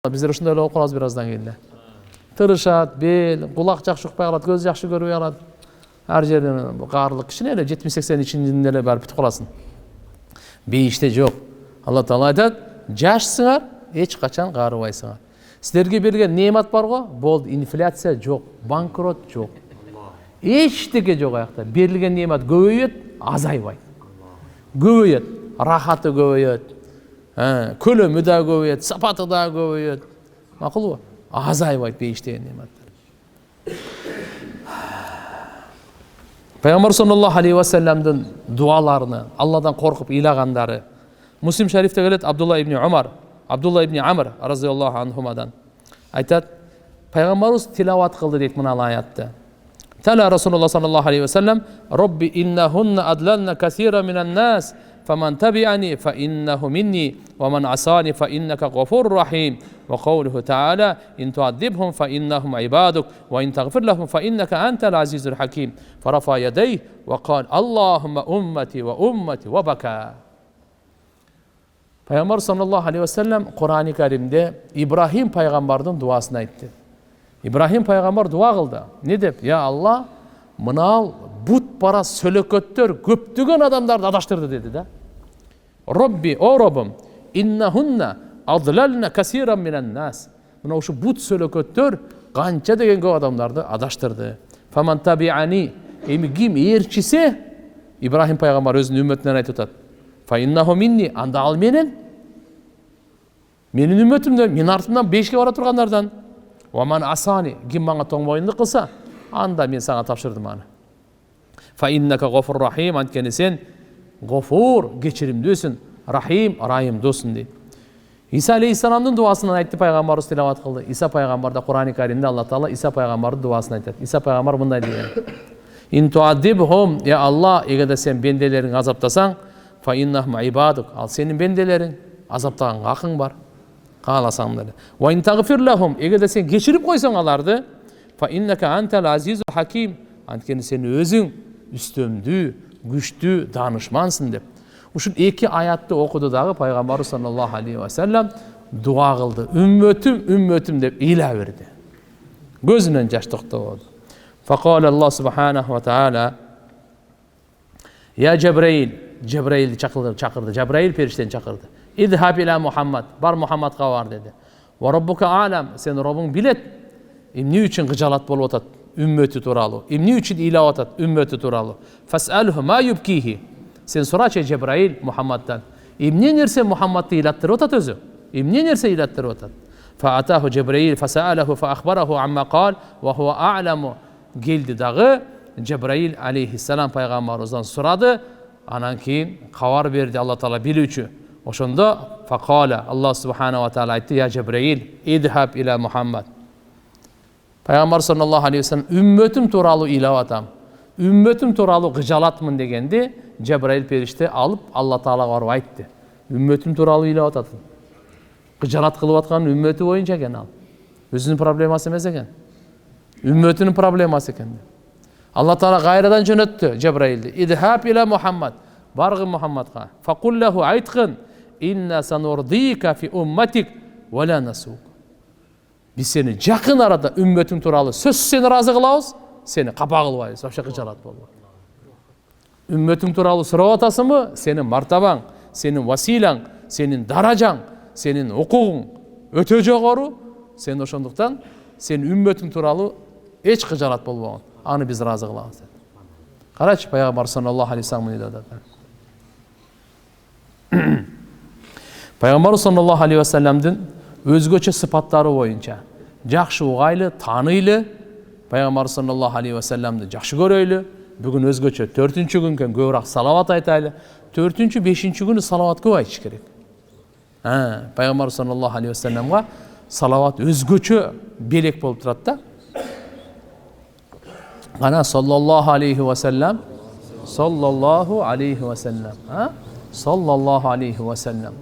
Bizler ушундай эле окуп калабыз бираздан кийин. Тырышат, бел, кулак жакшы укпай калат, көз жакшы көрбөй калат. Ар жерден каарлык кичине эле 70-80 ичинде эле барып бүтүп каласың. Бейиште жок. Алла Таала айтат: "Жашсыңар, эч качан каарыбайсыңар." Силерге берген неемат бар го? Болду, инфляция жок, банкрот жок. Эчтеке жок аякта. Берилген неемат көбөйөт, азайбайт. Көбөйөт, рахаты көбөйөт. Көлөмү да көбөйөт, сапаты да көбөйөт. Макулбу? Азайбайт бейиштеги неематтар. Пайгамбар саллаллаху алейхи вассаламдын дуаларыны, Алладан коркуп ыйлагандары. Муслим шарифте келет Абдулла ибн Амр разияллаху анхумадан. Айтат: Пайгамбарыбыз тилават кылды дейт мына аятты. Тала Расулуллах саллаллаху алейхи вассалам: "Робби иннахунна адлална касира минан нас, فمن تبعني فإنه مني ومن عصاني فإنك غفور رحيم." وقوله تعالى: "إن تعذبهم فإنهم عبادك وإن تغفر لهم فإنك أنت العزيز الحكيم." فرفع يديه وقال: "اللهم أمتي وأمتي." وبكى. Пайгамбар саллаллаху алейхи вассалам Кур'ан-ы Каримде Ибрахим пайгамбардын дуасын айтты. Ибрахим пайгамбар дуа кылды. Не деп? "Я Алла, мынау бут бара сөлөкөттөр көптөгөн адамдарды адаштырды" деди да. "Робби, о Роббум, иннахунна адлална касиран минан нас." Мына ушу бут сөлөкөттөр канча деген көп адамдарды адаштырды. "Фаман табиани", эми ким ээрчисе, Ибрахим пайгамбар өзүнүн үммөтүнөн айтып атат: "Фа иннаху минни", анда ал менин үммөтүмдөн, менин артымдан бейишке бара тургандардан. "Ва ман асани", ким мага тоң моюндук кылса, анда мен сага тапшырдым аны. "Фа иннака гофур рахим", анткени сен гофур, кечиримдүүсүн, рахим, райымдуусун дейт. İsa aleyhissalamдын дуасынан айтты, пайгамбарыбыз тилават кылды. Иса пайгамбарда Кур'ан-ы Каримде Алла Таала Иса пайгамбардын дуасын айтат. Иса пайгамбар мындай деген: "Ин туадибхум, я Алла, эгерде сен бенделериңди азаптасаң, фа иннахум ибадук, ал сенин бенделериң, азаптаганга акың бар. Кааласаң деле. Ва ин тагфир лахум, эгерде сен кечирип койсоң аларды, фа иннака антал азизул хаким, анткени сен өзүң үстөмдүү, күчтүү, данышмансың" деп. Ушул эки аятты окуду дагы пайгамбарыбыз саллаллаху алейхи ва саллям дуа кылды. Үммөтүм, үммөтүм деп ыйла берди. Көзүнөн жаш токтободу. Факала Аллах субханаху ва таала: "Я Джабраил", Джабраилди чакырды. Джабраил периштени чакырды. "Идхаб иля Мухаммад", бар Мухаммадга бар деди. "Ва раббука алам", сен Робуң билет, эмне үчүн кыжалат болуп атат үммөтү тууралуу, эмне үчүн ыйлап атат үммөтү тууралуу. "Фасалху ма юбкихи", сен сурачы Джабраил Мухаммаддан, эмне нерсе Мухаммадты ыйлаттырып атат өзү? Эмне нерсе ыйлаттырып атат? Фаатаху Джабраил фасаалаху фаахбараху амма кал ва хува а'ламу. Келди дагы Джабраил алейхиссалам пайгамбарыбыздан сурады, анан кийин кабар берди Алла Таала билүүчү. Ошондо факала Аллах субханаху ва таала айтты: "Я Джабраил, идхаб иля Мухаммад". Пайгамбар саллаллаху алейхи ва саллям үммөтүм тууралуу ыйлап атам, үммөтүм тууралуу кыжалатмын дегенде, Джабраил периште алып Алла Таалага барып айтты: "Үммөтүм тууралуу ыйлап атат. Кыжалат кылып аткан үммөтү боюнча экен ал. Өзүнүн проблемасы эмес экен. Үммөтүнүн проблемасы экен." Алла Таала кайрадан жөнөттү Джабраилди: "Идхаб иля Мухаммад", баргы Мухаммадга. "Факуллаху", айткын: "Инна санурдика фи умматик ва ла насук". Биз сени жакын арада үммөтүң тууралуу сөзсүз сени ыраазы кылабыз, сени капа кылбайбыз, вообще кыжалат болбойт. Үммөтүң тууралуу сурап атасыңбы? Сенин мартабаң, сенин василаң, сенин даражаң, сенин укугуң өтө жогору. Сен ошондуктан сен үммөтүң тууралуу эч кыжалат болбогон. Аны биз ыраазы кылабыз. Карачы, пайгамбар саллаллаху алейхи ва саллям мындай деп атат. Пайгамбар саллаллаху алейхи ва саллямдын өзгөчө сыпаттары боюнча жакшы угайлы, тааныйлы, пайгамбар саллаллаху алейхи ва саллямды жакшы көрөйлү. Бүгүн өзгөчө 4-күн экен, көбүрөөк салават айтайлы. 4-5 күнү салават көп айтыш керек. Пайгамбар саллаллаху алейхи ва саллямга салават өзгөчө белек болуп турат да. Ана саллаллаху алейхи ва саллям, саллаллаху алейхи ва саллям, саллаллаху алейхи ва саллям.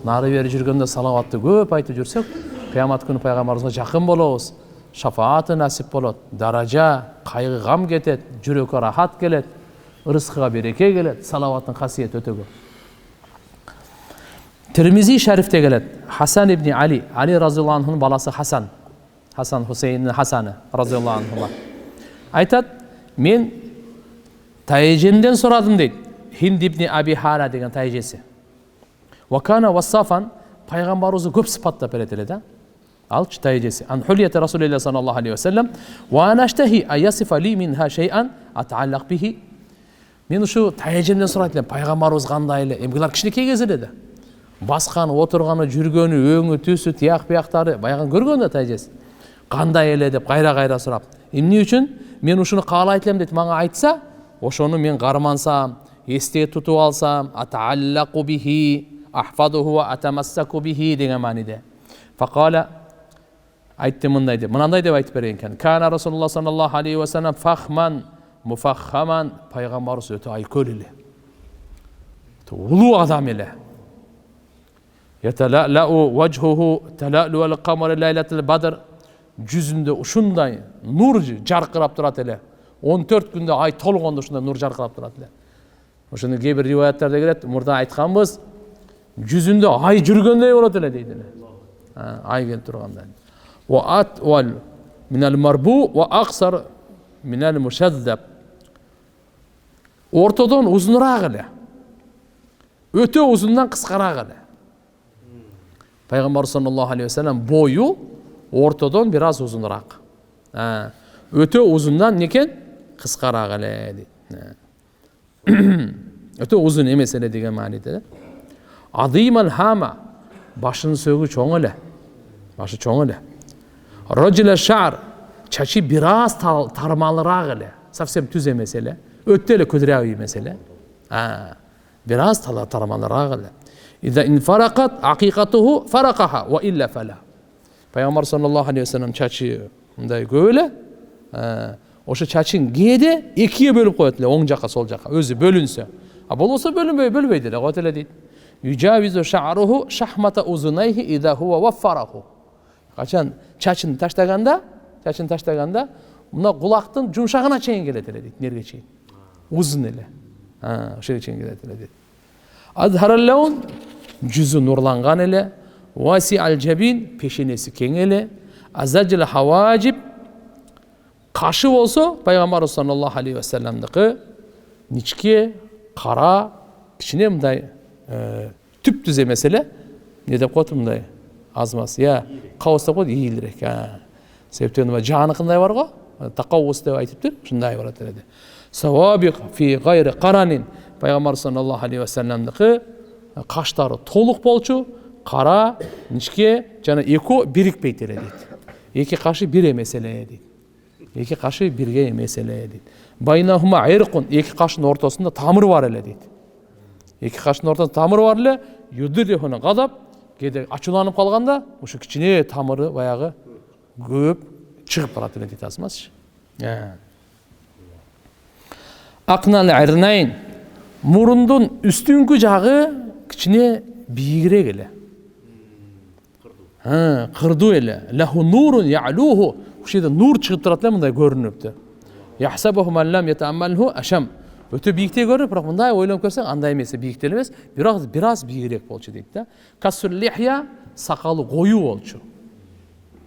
Нары бери жүргөндө салаватты көп айтып жүрсөк, кыямат күнү пайгамбарыбызга жакын болобуз. Шафааты насип болот, даража, кайгы гам кетет, жүрөккө рахат келет, ырыскыга береке келет. Салаваттын касиети өтө көп. Тирмизи шарифте келет. Хасан ибн Али, Али разияллаху анхунун баласы Хасан, Хасан Хусейндин Хасаны разияллаху анху айтат: "Мен тайженден сурадым" дейт. Хинд ибн Аби Хара деген тайжеси. Вакана вассафан, пайгамбарыбызды көп сыпаттап берет эле да. Алчы тайжеси. Ан хулияти Расулуллах саллаллаху алейхи ва саллям, "Ва анаштахи аясифа ли минха шей'ан атааллак бихи". Мен ушу тайженден сурайт элем, пайгамбарыбыз кандай эле? Эмгилер кичинекей кез эле да. Басканы, отурганы, жүргөнү, өңү, түсү, тияк бияктары баягы көргөн да тайжеси. Кандай эле деп кайра сурап. Эмне үчүн? Мен ушуну каалайт элем дейт, мага айтса, ошону мен кармансам, эсте тутуп алсам, атааллаку бихи, ахфадуху ва атамассаку бихи деген мааниде. Факала, айтты мындай деп, мынандай деп айтып берейин экен. Кана Расулуллах саллаллаху алейхи ва саллям фахман, муфаххаман, пайгамбарыбыз өтө айкөл эле. Улуу адам эле. Яталалау вajhuhu талалу ал-камар лайлатул бадр. Жүзүндө ушундай нур жаркырап турат эле. 14 күндө ай толгондо ушундай нур жаркырап турат эле. Ошону кээ бир риваяттарда келет, мурда айтканбыз, жүзүндө ай жүргөндөй болот эле дейт эле. Ай келип турганда. Ва атвал минал марбу ва аксар минал мушаддаб. Ортодон узунураак эле. Өтө узундан кыскараак эле. Пайгамбар саллаллаху алейхи ва саллям бою ортодон бир аз узунураак. Өтө узундан некен? Кыскараак эле дейт. Өтө узун эмес эле деген мааниде. Адимал хама, башынын сөгү чоң эле. Башы чоң эле. Раджила шар, чачы бир аз тармалыраак эле. Совсем түз эмес эле. Өтө эле көдүрөк эмес эле. Бир аз тармалыраак эле. İza infaraqat aqiqatuhu faraqaha wa illa fala. Peygamber sallallahu aleyhi ve sellem çaçı mындай көп эле. Ошо чачын кээде экиге бөлүп коет эле, оң жака, сол жака, өзү бөлүнсө. А болбосо бөлбөйт эле, коет эле дейт. Южавизу ша'руhu шахмата узунайхи иза хува ваффараху. Качан чачын таштаганда, мына кулактын жумшагына чейин келет эле дейт, нерге чейин. Узун эле. Ошого чейин келет эле дейт. Азхарал лаун жүзү нурланган эле, васи аль-жабин пешенеси кең эле, азажил хаважиб кашы болсо пайгамбар саллаллаху алейхи ва салламдыкы ничке, кара, кичине мындай түп-түз эмес эле, не деп коет мындай азмас, кабыс деп коет, ийилирээк. Себептен жаныкындай бар го, такаввус деп айтыптыр, ушундай барат эле. Савабик фи гайри каранин, пайгамбар саллаллаху алейхи ва салламдыкы каштары толук болчу, кара, ничке жана эко бирикпейт эле дейт. Эки кашы бир эмес эле дейт. Эки кашы бирге эмес эле дейт. Байнахума иркун, эки кашынын ортосунда тамыр бар эле дейт. Эки кашынын ортосунда тамыр бар эле, юддирихуна гадап, кээде ачууланып калганда, ушу кичине тамыры баягы көп чыгып барат эле дейт азмасчы. Акнал ирнайн, мурундун үстүңкү жагы кичине бийигирээк эле. Кырдуу эле. Лаху нурун я'луху. Ушеде нур чыгып турат эле, мындай көрүнүптү. Яхсабуху ман лам ятааммалху ашам. Өтө бийикте көрүп, бирок мындай ойлонуп көрсөң, андай эмес, бийикте эмес, бирок бираз бийигирээк болчу дейт да. Касул лихя, сакалы коюу болчу.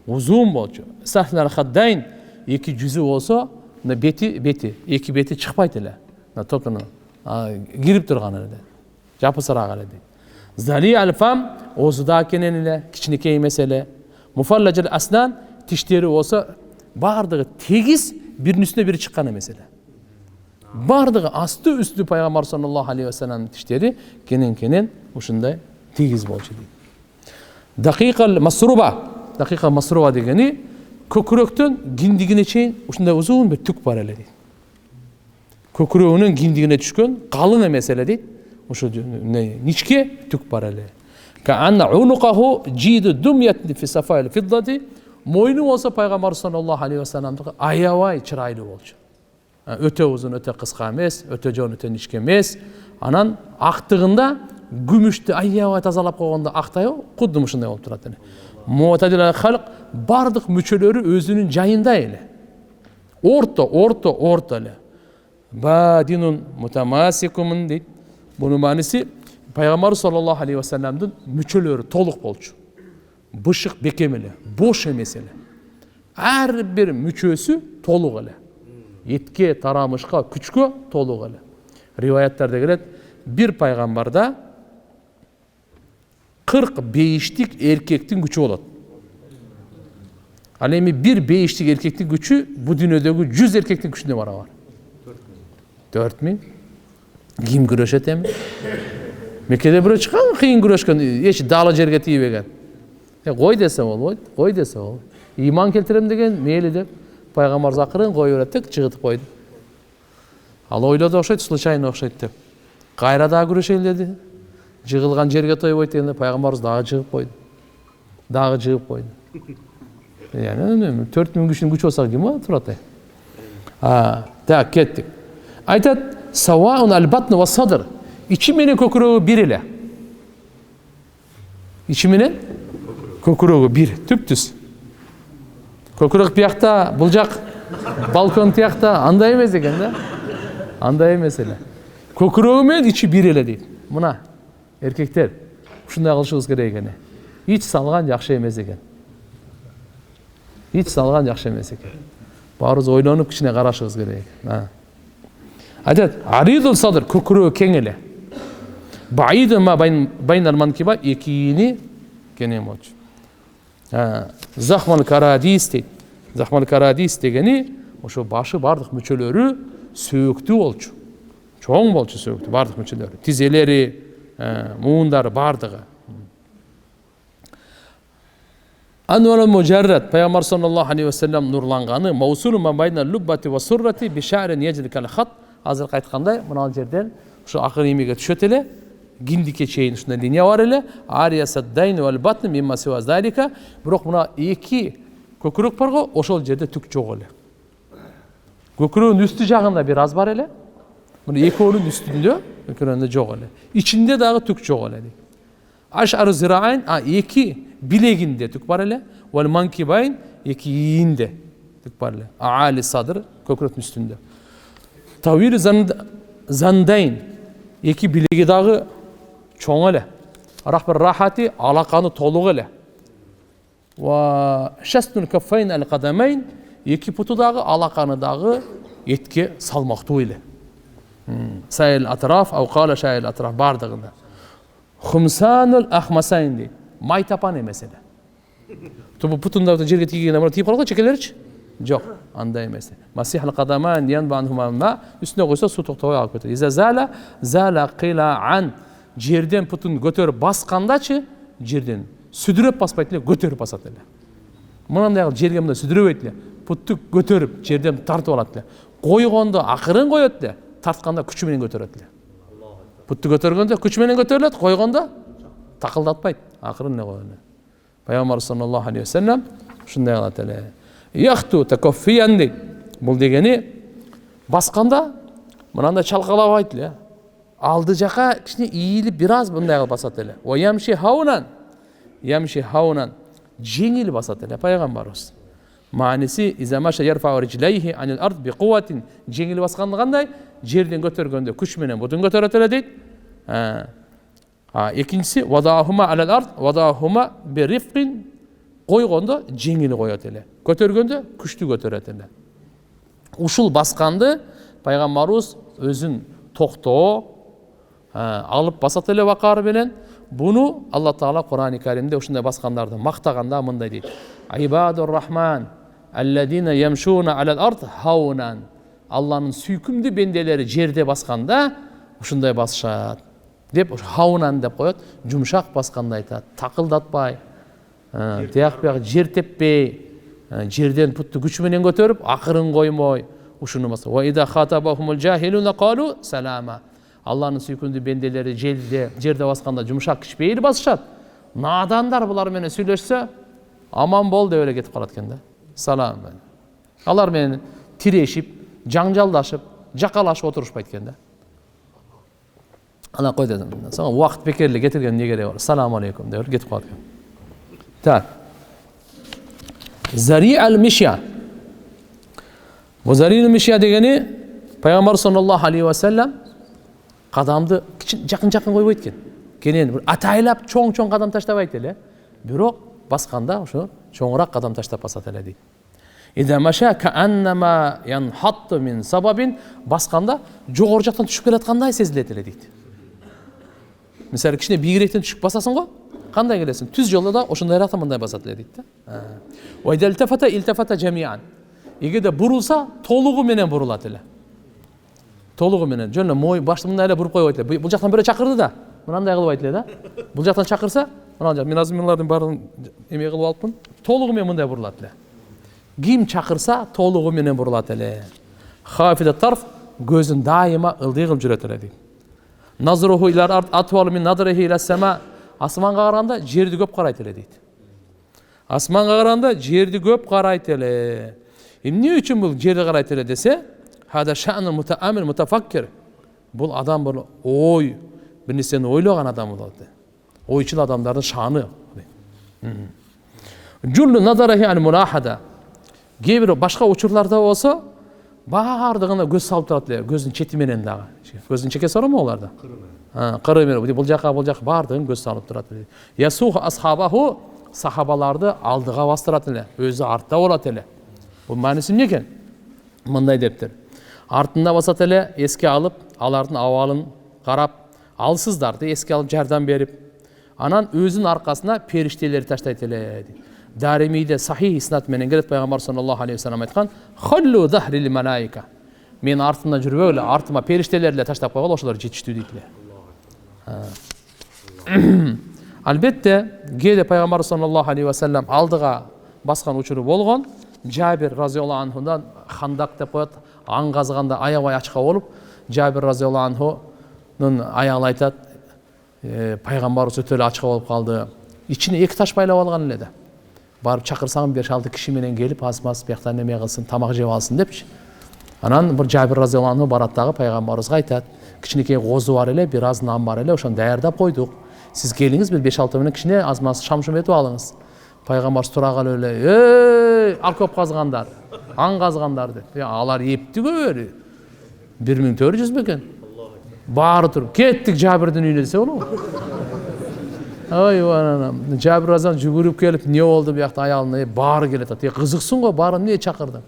Узун болчу. Сахлар хаддайн, эки жүзү болсо, бети, эки бети чыкпайт эле. Топтону кирип турган эле. Жапысыраак эле дейт. Зали алфам, оозуда кенен эле, кичинекей эмес эле. Муфаллажал аснан, тиштери болсо баардыгы тегиз, биринин үстүнө бири чыккан эмес эле. Баардыгы асты үстү пайгамбар саллаллаху алейхи ва салламдын тиштери кенен ушундай тегиз болчу дейт. Дакикал масруба дегени көкүрөктөн киндигине чейин ушундай узун бир түк бар эле дейт. Көкүрөгүнүн киндигине түшкөн калың эмес эле дейт. Ошо ничке түк бар эле. Каанна унукаху жиду думят фи сафаил фиддати. Мойну болсо пайгамбар саллаллаху алейхи ва салламдыкы аябай чырайлуу болчу. Өтө узун, өтө кыска эмес, өтө жон, өтө ничке эмес. Анан актыгында күмүштү аябай тазалап койгондо актай, кудду ушундай болуп турат эле. Муатадил халк бардык мүчөлөрү өзүнүн жайында эле. Орто эле. Бадинун мутамасикумун дейт. Bunun manisi Peygamber sallallahu aleyhi ve sellem'din müçölörü толук болчу. Бышык бекем эле, бош эмес эле. Ар бир мүчөсү толук эле. Этке, тарамышка, күчкө толук эле. Риваяттарда келет, бир пайгамбарда 40 бейиштик эркектин күчү болот. Ал эми бир бейиштик эркектин күчү бу дүйнөдөгү 100 эркектин күчүнө барабар. 4000. Ким күрөшөт эми? Меккеде бирөө чыккан, кыйын күрөшкөн, эч далы жерге тийбеген. Кой десе болбойт, кой десе болбойт. Иман келтирем деген мейли деп пайгамбар акырын кое берет, тек чыгытып койду. Ал ойлоду окшойт, случайно окшойт деп. Кайра дагы күрөшөйлү деди. Жыгылган жерге тойбойт дегенде пайгамбарыбыз дагы жыгып койду. Yani 4000 kişinin güç olsa kim var? Turatay. Tak kettik. Aytat savaun al batn ve sadr. İçiminin köküröğü bir ile. İçiminin köküröğü bir. Tüptüz. Kökürök bir yakta, bulacak. Balkon tiyakta. Anday emez eken de. Anday emez ele. Köküröğümen içi bir ile değil. Buna erkekler şunday kılışınız gerek eken. Hiç salgan yakşı emez eken. Hiç salgan yakşı emez eken. Barız oylanıp içine karışınız gerek. Adet aridul sadr köküröğü keng ele. Baidun ma baynal mankiba ekini kenem olç. Zahmal karadis deydi. Zahmal karadis degeni oşo başı bardık müçölörü sööktü olçu. Çoğun bolçu sööktü bardık müçölörü. Tizeleri, muğundarı bardığı. Anwalul mujarrad Peygamber sallallahu aleyhi ve sellem nurlanğanı mavsulun ma baynal lubbati ve surrati bi şa'rin yeclikal khat. Hazır qaytqanday mına жерден şu akır yemege düşöt ele киндикке чейин ушундай линия бар эле. Ария саддайн вал батн мимма сива залика. Бирок мына эки көкүрөк бар го, ошол жерде түк жок эле. Көкүрөгүн үстү жагында бир аз бар эле. Мына экөөнүн үстүндө, көкүрөгүндө жок эле. Ичинде дагы түк жок эле. Ашару зираайн, эки билегинде түк бар эле. Вал манкибайн, эки ийинде түк бар эле. Али садр, көкүрөктүн үстүндө. Тавил зандайн, эки билеги дагы чоң эле. Рахбар рахати, алаканы толук эле. Ва шастун каффайн ал кадамайн, эки путу дагы алаканы дагы этке салмактуу эле. Сайыл атраф, ау кала шайыл атраф бардыгында. Хумсанул ахмасайн дейт. Май тапан эмес эле. Тобу путунда жерге тийгенде мына тийип калган чекелерчи? Жок, андай эмес. Масих ал кадамайн янбанхума ма, үстүнө койсо суу токтобой алып кетет. Иза зала кила ан. Жерден путун көтөрүп баскандачы, жерден сүдүрөп баспайт эле, көтөрүп басат эле. Мындай жерге мындай сүдүрөбөйт эле. Путту көтөрүп жерден тартып алат эле. Койгондо акырын коет эле, тартканда күчү менен көтөрөт эле. Путту көтөргөндө күчү менен көтөрүлөт, койгондо такылдатпайт, акырын эле коет эле. Пайгамбар саллаллаху алейхи ва саллям ушундай кылат эле. Яхту такоффиян дейт. Бул дегени басканда мынандай чалкалабайт эле. Алды жака кичине ийилип бир аз мындай кылып басат эле. Ва ямши хаунан жеңил басат эле пайгамбарыбыз. Мааниси изамаша ярфа риджлайхи анил ард би кувватин, жеңил басканда кандай? Жерден көтөргөндө күч менен бутун көтөрөт эле дейт. Экинчиси вадахума алал ард вадахума би рифқин, койгондо жеңил коет эле. Көтөргөндө күчтүү көтөрөт эле. Ушул басканды пайгамбарыбыз өзүн токтоо алып басат эле вакары менен. Буну Алла Таала Кур'ан-ы Каримде ушундай баскандарды мактаганда мындай дейт. Ибадур рахман алладина ямшуна алал ард хаунан. Алланын сүйкүмдүү бенделери жерде басканда ушундай басышат деп хаунан деп коет. Жумшак басканда айтат, такылдатпай, тияк бияк жер теппей, жерден путту күч менен көтөрүп, акырын коймой, ушуну басат. Ва ида хатабахумул жахилуна қалу салама. Алланын сүйкүмдүү бенделери жерде басканда жумшак кичпейли басышат. Надандар булар менен сүйлөшсө, аман бол деп эле кетип калат экен да. Салам. Алар менен тирешип, жаңжалдашып, жакалашып отурушпайт экен да. Ана кой дедим. Сага убакыт бекерли кетирген эмне кереги бар? Салам алейкум деп кетип калат экен. Так. Зари ал-мишя. Бу зари ал-мишя дегени пайгамбар саллаллаху алейхи ва саллям кадамды жакын койбойт экен. Кенен бир атайлап чоң кадам таштабайт эле. Бирок басканда ошо чоңураак кадам таштап басат эле дейт. Ида маша кааннама янхатту мин сабабин, басканда жогору жактан түшүп келаткандай сезилет эле дейт. Мисалы кичине бийирээктен түшүп басасың го, кандай келесиң? Түз жолдо да ошондойраак мындай басат эле дейт да. Ва ида илтафата жамиан. Эгерде бурулса, толугу менен бурулат эле. Толугу менен. Жөн мой башты мындай эле буруп койбойт эле. Бул жактан бирөө чакырды да, мындай кылбайт эле да. Бул жактан чакырса, мына жак мен азыр мыналардын баарын эме кылып алыпмын. Толугу менен мындай бурулат эле. Ким чакырса, толугу менен бурулат эле. Хафида тарф, көзүн дайыма ылдый кылып жүрөт эле дейт. Назруху илар ард атвал мин надрихи ила сама. Асманга караганда жерди көп карайт эле дейт. Асманга караганда жерди көп карайт эле. Эмне үчүн бул жерди карайт эле десе, хада ша'нул мутаамил мутафаккир. Бул адам бул ой, бир нерсени ойлогон адам болот. Ойчул адамдардын шаны. Жуллу назарахи ал мулахада. Кээ башка учурларда болсо, баардыгына көз салып турат эле, көздүн чети менен дагы. Көздүн чекеси барбы оларда? Кыры менен, бул жака баардыгын көз салып турат эле. Ясух асхабаху, сахабаларды алдыга бастырат эле, өзү артта болот эле. Бул мааниси эмне экен? Мындай дептир. Артында басат эле, эске алып, алардын абалын карап, алсыздарды эске алып жардам берип, анан өзүнүн аркасына периштелер таштайт эле. Даримиде сахih иснат менен келет, пайгамбар саллаллаху алейхи ва саллям айткан: "Халлу захрил малаика." Мен артымдан жүрбөй эле, артыма периштелер эле таштап койгол, ошолор жетиштүү дейт эле. Албетте, кээде пайгамбар саллаллаху алейхи ва саллям алдыга баскан учуру болгон. Жабир разияллаху анхудан хандак деп коет, аң казганда аябай ачка болуп, Жабир разияллаху анхунун аягы айтат: Пайгамбарыбыз өтө эле ачык болуп калды. Ичине 2 таш байлап алган эле да. Барып чакырсаң 5-6 киши менен келип аз-маз бияктан неме кылсын, тамак жеп алсын депчи. Анан бир Жабир разияллаху анху барат дагы пайгамбарыбызга айтат: "Кичинекей козу бар эле, бир аз нан бар эле, ошону даярдап койдук. Сиз келиңиз, бир 5-6 менен кичине аз-маз шам-шум этип алыңыз." Пайгамбарыбыз тура калып эле: "Эй, алкоп казгандар, аң казгандар" деп. Алар эпти көп. 1400 бекен. Баары туруп, "Кеттик Жабирдин үйүнө" десе болобу? Ой, анан Жабир разан жүгүрүп келип, "Не болду биякта аялына?" Баары келет атат. "Кызыксың го, баарын эмне чакырдың?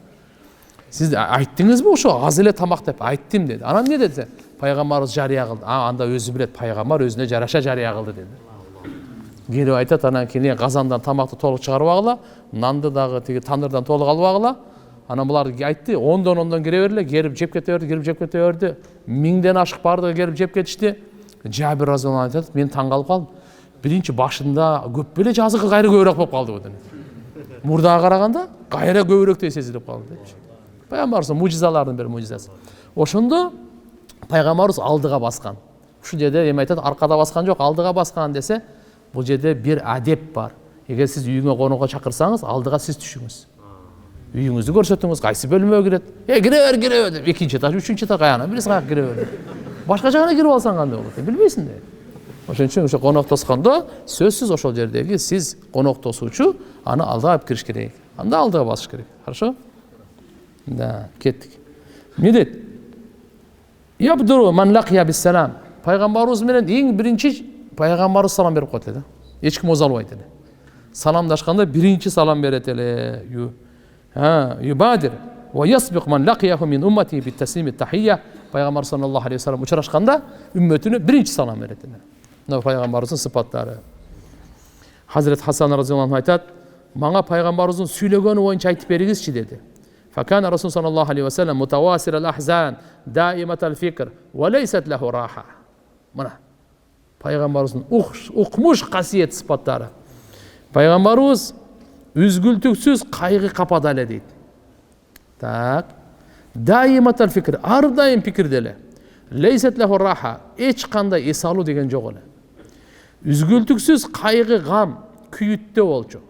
Сиз айттыңызбы ошо аз эле тамак деп?" "Айттым" деди. "Анан эмне деди?" "Пайгамбарыбыз жарыя кылды." Анда өзү билет, пайгамбар өзүнө жараша жарыя кылды" деди. Келип айтат, анан кийин казандан тамакты толук чыгарып агыла, нанды дагы тиги тандырдан толук алып агыла. Анан булар айтты, ондон кире берле, келип жеп кете берди. 1000ден ашык бардыгы келип жеп кетишти. Жабир разияллаху анху айтат, "Мен таң калып калдым. Биринчи башында көп беле, жазыкы кайра көбүрөөк болуп калды" dedi. Мурдага караганда кайра көбүрөөктөй сезилип калды депчи. Пайгамбарыбыздын мужизаларынын бир мужизасы. Ошондо пайгамбарыбыз алдыга баскан. Ушул жерде эми айтат, аркада баскан жок, алдыга баскан десе, бул жерде бир адеп бар. Эгер сиз үйүңө конокко чакырсаңыз, алдыга сиз түшүңүз. Үйүңүздү көрсөтүңүз, кайсы бөлмөгө кирет? Кире бер деп, 2-нчи этаж, 3-нчи этаж каяна, бирisi каяка кире бер. Башка жагына кирип алсаң кандай болот? Билбейсиң да. Ошон үчүн ошо коноктоскондо сөзсүз ошол жердеги сиз коноктосуучу аны алдыга алып кириш керек. Анда алдыга басыш керек. Хорошо? Да, кеттик. Эмне дейт? Ябдуру ман лакия биссалам. Пайгамбарыбыз менен эң биринчи пайгамбарыбыз салам берип коет эле. Эч ким озалбайт эле. Саламдашканда биринчи салам берет эле. Юбадир ва ясбиq ман лакияху мин уммати бит-таслими тахия. Пайгамбар саллаллаху алейхи ва саллям учурашканда үммөтүнө биринчи салам берет эле. Мына пайгамбарыбыздын сыпаттары. Хазрет Хасан разияллаху анху айтат, "Мага пайгамбарыбыздын сүйлөгөнү боюнча айтып бериңизчи" деди. Факана Расул саллаллаху алейхи ва саллям мутавасир ал-ахзан, даимат ал-фикр, ва лейсат лаху раха. Мына пайгамбарыбыздын укмуш касиет сыпаттары. Пайгамбарыбыз үзгүлтүксүз кайгы капада эле дейт. Так. Даимат ал-фикр, ар дайым пикирде эле. Лейсат лаху раха, эч кандай эс алуу деген жок эле. Үзгүлтүксүз кайгы, гам, күйүттө болчу.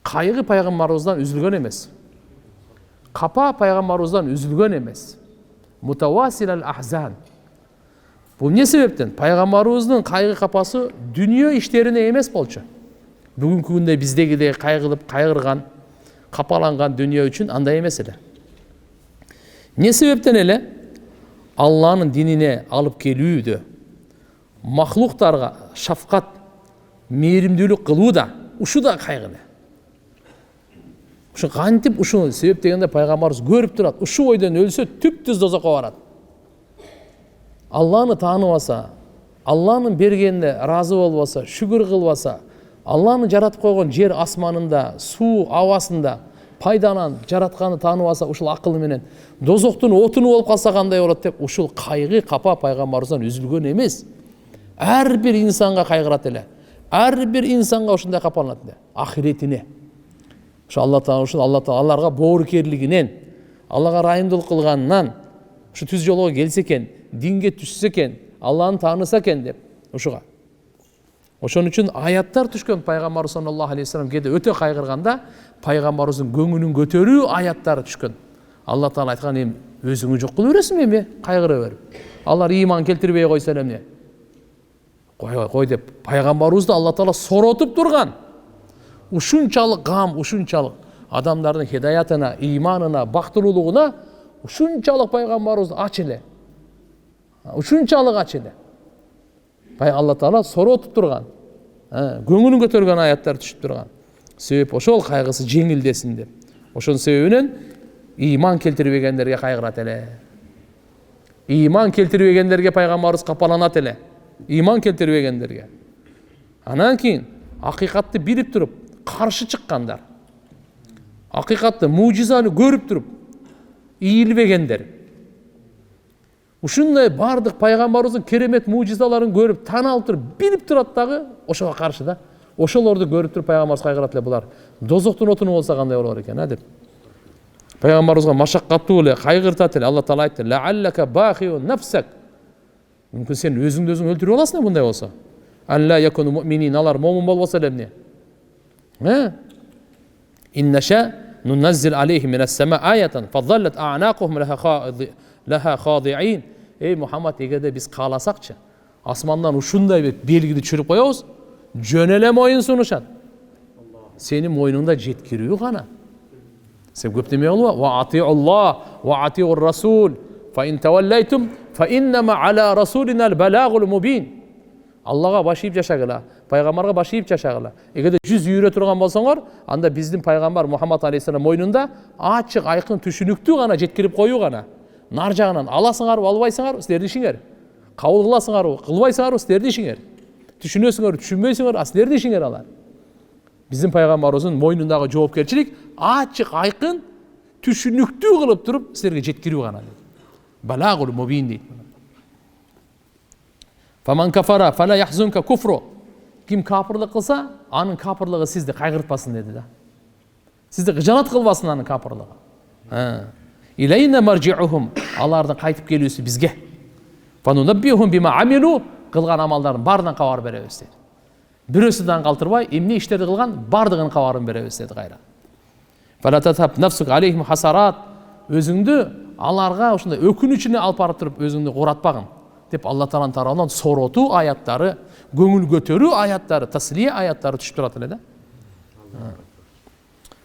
Кайгы пайгамбарыбыздан үзүлгөн эмес. Капа пайгамбарыбыздан үзүлгөн эмес. Мутавасил ал-ахзан. Бул эмне себептен? Пайгамбарыбыздын кайгы капасы дүнүйө иштерине эмес болчу. Бүгүнкү күндө биздегидей кайгылып, кайгырган, капаланган дүнүйө үчүн андай эмес эле. Эмне себептен эле? Алланын динине алып келүүдө, махлуктарга шафкат, мээримдүүлүк кылуу да, ушу да кайгы. Ушу кантип ушул себеп дегенде пайгамбарыбыз көрүп турат. Ушу ойдон өлсө түптүз дозокко барат. Алланы тааныбаса, Алланын бергенине разы болбосо, шүгүр кылбаса, Алланын жаратып койгон жер асманында, суу абасында пайданан жаратканы тааныбаса, ушул акылы менен дозоктун отуну болуп калса кандай болот деп, ушул кайгы капа пайгамбарыбыздан үзүлгөн эмес. Ар бир инсанга кайгырат эле. Ар бир инсанга ушундай капаланат эле. Ахиретине. Ушу Алла Таала аларга боорукерлигинен, Аллага ырайымдуулук кылганынан, ушу түз жолго келсе экен, динге түшсө экен, Алланы тааныса экен деп ушуга. Ошон үчүн аяттар түшкөн. Пайгамбар саллаллаху алейхи ва саллям кээде өтө кайгырганда пайгамбарыбыздын көңүлүн көтөрүү аяттары түшкөн. Алла Таала айткан, "Эми өзүңү жок кылып бересиңби эми кайгыра берип? Алар ыйман келтирбей койсо эмне?" Кой деп пайгамбарыбызды Алла Таала соротуп турган. Ушунчалык гам, ушунчалык адамдардын хидаятына, ыйманына, бактылуулугуна ушунчалык пайгамбарыбыз ач эле. Ушунчалык ач эле. Алла Таала соротуп турган. Көңүлүн көтөргөн аяттар түшүп турган. Себеп ошол кайгысы жеңилдесин деп. Ошонун себебинен ыйман келтирбегендерге кайгырат эле. Ыйман келтирбегендерге пайгамбарыбыз капаланат эле. Ыйман келтирбегендерге. Анан кийин акыйкатты билип туруп каршы чыккандар. Акыйкатты, мужизаны көрүп туруп ийилбегендер. Ушундай бардык пайгамбарыбыздын керемет мужизаларын көрүп, таан алып туруп, билип турат дагы ошого каршы да. Ошолорду көрүп туруп пайгамбарыбыз кайгырат эле, булар дозоктун отуну болсо кандай болор экен, деп. Пайгамбарыбызга машаккаттуу эле, кайгыртат эле. Алла Таала айтты: "Лааллака бахиун нафсак Мүмкін сен өзіңді өзің өлтіріп аласың да бұндай болса. Алла якуну муъминин, алар момын болбаса эле эмне? Иннаша нуназзил алейхим минас сама аятан фадаллат а'нақухум лаха хадиин. Ey Muhammed, егерде biz қаласақчы, асманнан ушундай бир белгиди түшүрүп коебуз, жөнеле мойын сунушат. Сенин мойнуңда жеткирүү гана. Сен көп деме болбо. Ва атиуллах ва атиур расул. Fa in tawallaytum fa innama ala rasulina al-balagul mubin. Аллаға баш ийип жашагыла, пайгамбарга баш ийип жашагыла. Эгерде 100 үйрө турган болсоңор, анда биздин пайгамбар Мухаммад алейхиссалам мойнунда ачык, айкын, түшүнүктүү гана жеткирип коюу гана. Нар жагынан аласыңарбы, албайсыңарбы, силердин ишиңер. Кабыл кыласыңарбы, кылбайсыңарбы, силердин ишиңер. Түшүнөсүңөр, түшүнбөйсүңөр, силердин ишиңер алар. Биздин пайгамбарыбыздын мойнундагы жоопкерчилик ачык, айкын, түшүнүктүү кылып туруп силерге жеткирүү гана. Балагул мубин дейт. Faman kafara fala yahzunka kufru. Kim kafirlik kılsa, anın kafirliği sizde kaygırtmasın dedi de. Sizde gıcanat kılmasın anın kafirliği. İleyne marci'uhum. Allah'dan kaytıp geliyorsa bizge. Fanunabbihum bima amilu. Kılgan amalların bardan kavar berебиз dedi. Birisinden kaltırбай, emne işleri kılgan bardığın kavarın berебиз dedi gayra. Fala tathab nafsuk aleyhim hasarat. Özüңдү аларга ушундай өкүнүчүнө алып барып туруп өзүңдү куратпагын деп Алла Тааланын тарабынан соротуу аяттары, көңүл көтөрүү аяттары, таслие аяттары түшүп турат эле да.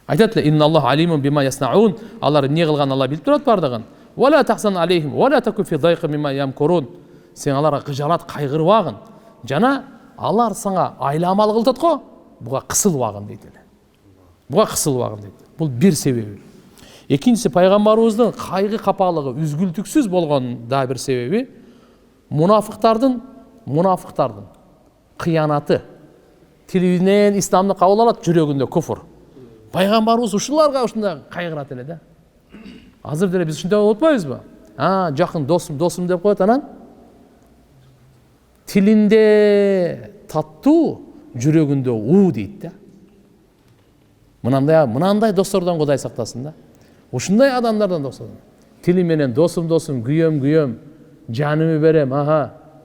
Айтат эле инналлаху алимун бима яснаун. Алар эмне кылганын Алла билип турат бардыгын. Вала тахсан алейхим вала таку фи дайқи мимма ямкурун. Сен аларга кыжалат кайгырбагын. Жана алар сага айламал кылтат го, буга кысылбагын дейт эле. Буга кысылбагын дейт. Бул бир себеби. Экинчиси пайгамбарыбыздын кайгы капалыгы үзгүлтүксүз болгон да бир себеби мунафыктардын кыянаты. Тилинен исламды кабыл алат, жүрөгүндө куфур. Пайгамбарыбыз ушуларга ушундай кайгырат эле да. Азыр деле биз ушундай болуп атпайбызбы? Жакын досум деп коет, анан тилинде таттуу, жүрөгүндө уу дейт да. Мынандай достордон Кудай сактасын да. Ушундай адамдардан досум. Тили менен досум, күйөм, жанымы берем,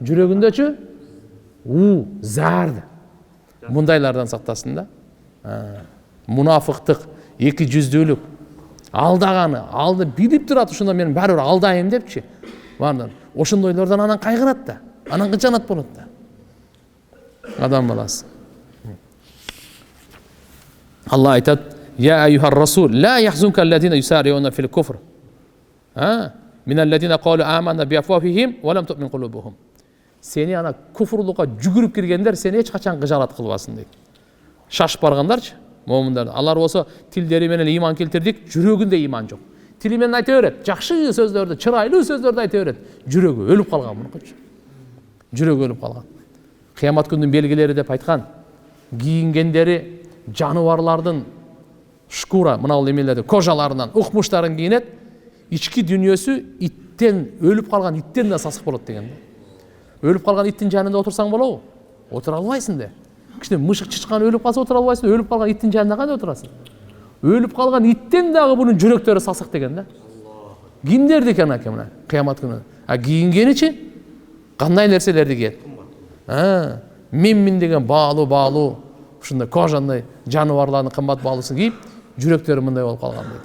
жүрөгүндөчү уу, зарды. Мундайлардан сактасын да. Мунафыктык, эки жүздүүлүк, алдаганы, алды билип турат, ушунда мен баары алдайм депчи. Баардан ошондойлордон анан кайгырат да. Анан кычанат болот да. Адам баласы. Алла айтат: "Я айюхар расул, ла яхзунка аллазина юсариуна фил куфр." Min alladina qalu amanna bi afwahihim wa lam tu'min qulubuhum. Seni ana kufurlukka жүгүрүп киргендер сени эч качан кыжалат кылбасын дейт. Шашып баргандарчы, момундар. Алар болсо тилдери менен иман келтирдик, жүрөгүндө иман жок. Тили менен айта берет, жакшы сөздөрдү, чырайлуу сөздөрдү айта берет. Жүрөгү өлүп калган мунукучу. Жүрөгү өлүп калган. Кыямат күнүнүн белгилери деп айткан. Кийингендери жаныбарлардын шкура, мынау эмелерди, кожаларынан, укмуштарын кийинет. İçki dünyası itten, ölüp kalgan itten de sasık bolot деген. Ölüp kalgan ittin janында otursan bolobу? Otura albaysın de. Kişi mışık çıçkan ölüp kalsa otura albaysın, ölüp kalgan ittin janında kандай oturasın? Ölüp kalgan itten dagı bunun жүрөктөрү sasık деген да. Kimder deken akemine kıyamat günü. Giyingeniçi kандай nerselerdi kiyet? Min деген bağlı, şunda kojanday жаныбарлардын kımbat bağlıсын kiyip, жүрөктөрү мындай болуп калган дейт.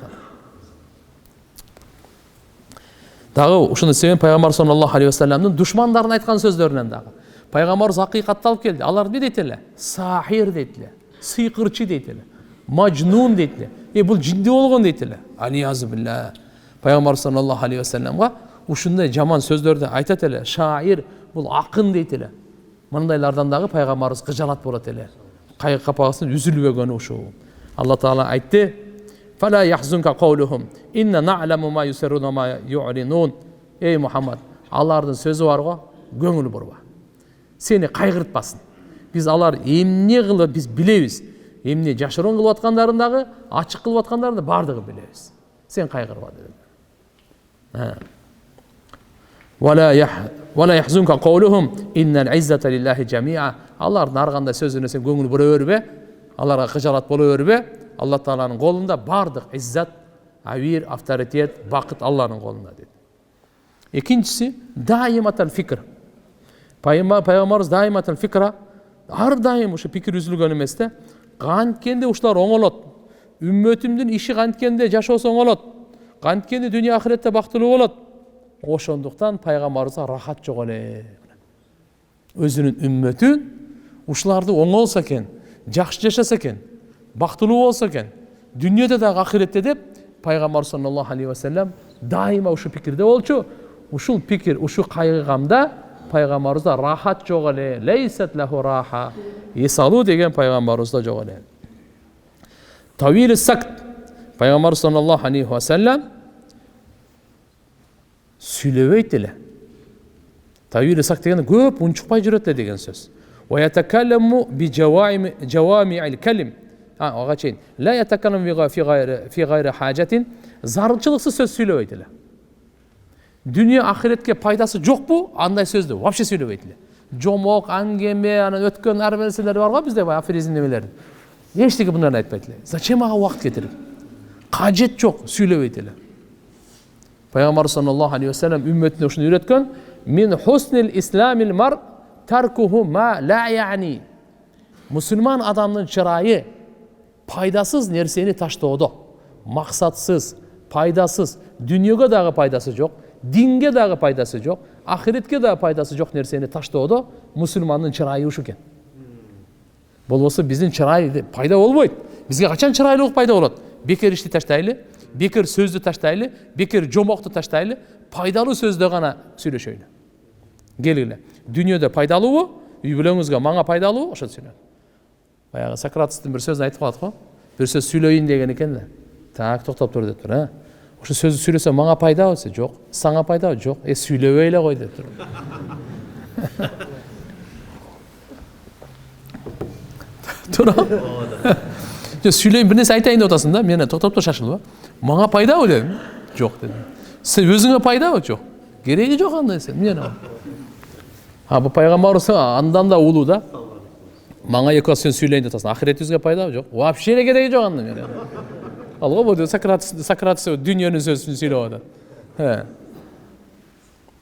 Дагы ушуну себеп пайгамбар саллаллаху алейхи ва салламдын душмандарын айткан сөздөрүнөн дагы. Пайгамбарыбыз акыйкатты алып келди. Алар эмне дейт эле? Сахир дейт эле. Сыйкырчы дейт эле. Majnun дейт эле. Бул жинди болгон дейт эле. Алиязу билла. Пайгамбар саллаллаху алейхи ва салламга ушундай жаман сөздөрдү айтат эле. Шаир, бул акын дейт эле. Мындайлардан дагы пайгамбарыбыз кыжалат болот эле. Кайгы капагысынын үзүлбөгөнү ушул. Алла Таала айтты: فلا يحزنك قولهم إن نعلم ما يسرون وما يعلنون. Ey Muhammed, Allah'ın sözü var go, göңүл бурба. Seni кайгыртпасын. Biz alar эмне кылып biz билебиz. Эмне жашыруун кылып аткандарын дагы, ачык кылып аткандарын да бардыгы билебиз. Sen кайгырба dedi. ولا يحزنك قولهم إن العزة لله جميعا. Allah'ın ар кандай сөзүнө sen көңүл бура бербе, аларга кыжалат боло бербе. Allah Taala'nın kolunda bardık, izzat, avir, avtoritet, bakıt Allah'ın kolunda dedi. İkincisi, daimatel fikir. Пайгамбарыбыз дайыматыл фикра, ар дайым ушу пикир үзүлгөн эмес да. Канткенде ушулар оңолот. Үммөтүмдүн иши канткенде жашоосу оңолот. Канткенде дүйнө ахиретте бактылуу болот. Ошондуктан пайгамбарыбызга рахат жок эле. Өзүнүн үммөтүн ушуларды оңолсо экен, жакшы жашаса экен, бактылуу болсо экен, дүйнөдө дагы ахиретте деп пайгамбар саллаллаху алейхи ва саллям дайыма ушу пикирде болчу. Ушул пикир, ушу кайгыгамда пайгамбарыбызда рахат жок эле. Лейсат лаху раха. Эсалуу деген пайгамбарыбызда жок эле. Тавил сакт. Пайгамбар саллаллаху алейхи ва саллям сүйлөбөйт эле. Тавил сакт деген көп унчукпай жүрөт эле деген сөз. Ва ятакалламу би жавами'ил калим. Ага чейин. Ла ятакалламу фи гайри хажатин. Зарылчылыксыз сөз сүйлөбөйт эле. Dünya ahiretke paydası yok bu, андай сөздü. Вообще söylebeydi. Жомок, аңгеме, анан өткөн ар нерселер бар го бизде, афоризм немелер. Эчтеке bunlarını айтпайт эле. Зачем ага убакыт кетирип? Кажет жок, сүйлөбөйт эле. Пайгамбар саллаллаху алейхи ва саллям үммөтүнө ушуну үйрөткөн: "Мин хуснил исламил мар таркуху ма ла яни." Мусулман адамдын чырайы пайдасыз нерсени таштоодо. Максатсыз, пайдасыз, дүйнөгө дагы пайдасы жок. Dinge dağı paydası yok, ahiretke dağı paydası yok nerseni taştıodu, Müslümanın çırayı uşu ken. Bolbosu bizin çırayı payda olmaydı. Bizge kaçan çırayılık payda olur? Bekir işti taştaylı, bekir sözlü taştaylı, bekir jomoktu taştaylı, paydalı sözde gana söyleşöyle. Gelile. Dünyada paydalı bu, üyülüğünüzge manga paydalı bu, oşa söyle. Bayağı Sokrates'tin bir sözünü aytıp kaldık o. Bir söz söyleyin degen eken de. Tak toktap dur dedi. Ha? Oşu sözü söylese manga payda olsa yok, sana payda yok. Söylöveyle koy dedi. Tura. Söyleyin bir nesi aytayın otasında, mene toktap dur şaşılma. Manga payda o dedim. Yok dedim. Sen özüne payda o yok. Gereği yok anlayısın. Mene o. Ha bu peygamber olsa andan da ulu da. Manga ekvasyon söyleyin otasında. Ahiret yüzüne payda yok. Vapşi ne gereği yok anlamıyor. Algo bu diyor Sokrates dünyanın sözünü söylüyordu. He.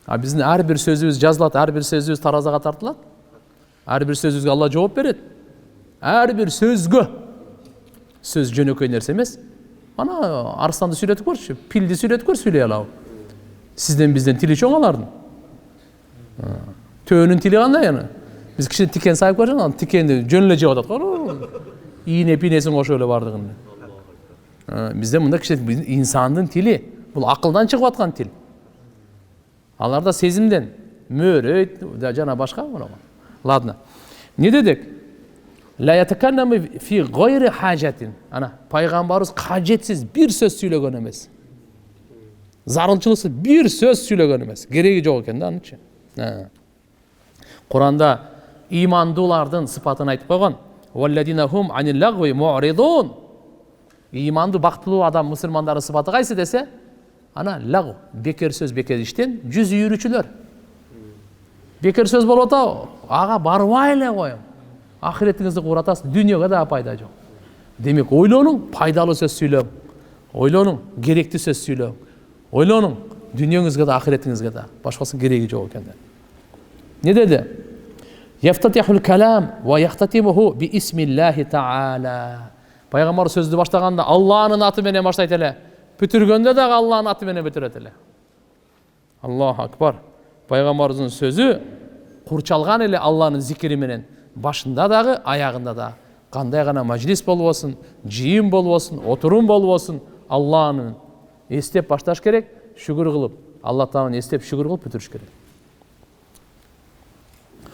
Ha bizim her bir sözümüz yazılat, her bir sözümüz tarazaga tartılat. Her bir sözümüzge Allah cevap verir. Her bir sözgü söz jönököy nerse emes. Ana Arslandı söyledik görçü, pildi söyledik gör söyley alaw. Sizden bizden tili çoğ alardın. Töөнүн tili kандай yani. Biz kişi tiken sayıp görçün, tikende jönle cevap atat. İğne pinesin koşu öyle bardığında. Bizde bunda kişi insanın tili, bu akıldan çıkıp atkan til. Alarda sezimden, möröt, cana başka mı? Ladna. Ne dedik? La yatakallamu fi gayri hacetin. Ana, Peygamberimiz kacetsiz bir söz söylegen emes. Zarılçılıksız bir söz söylegen emes. Gereği yok eken de onun için. Kur'an'da imandılardan sıfatını aytıp koygan. وَالَّذِينَ هُمْ عَنِ اللَّغْوِ مُعْرِضُونَ. İmandı baktılığı adam Müslümanların sıfatı kaysı dese, ana lagu, bekar söz bekar işten, cüz yürüçüler. Bekar söz bol ota, ağa barvayla koyun. Ahiretinizi kuratasın, dünyaya da payda yok. Demek oylanın, paydalı söz söyleyin. Oylanın, gerekli söz söyleyin. Oylanın, dünyanızga da ahiretinizga da. Başkası gereği yok eken. Ne dedi? Yeftatihul kelam ve yahtatimuhu bi ismillahi ta'ala. Peygamber sözü başlaganda Allah'ın atı menen başlayt ele. Bütürgönde de Allah'ın atı menen bütüret ele. Allahu akbar. Peygamberimizin sözü kurçalgan ele Allah'ın zikri menen. Başında dağı, ayağında da. Kanday gana majlis bolbosun, jiyim bolbosun, oturum bolbosun. Allah'ın estep başlaş gerek, şükür kılıp. Allah Teala'nın estep şükür kılıp bütürüş gerek.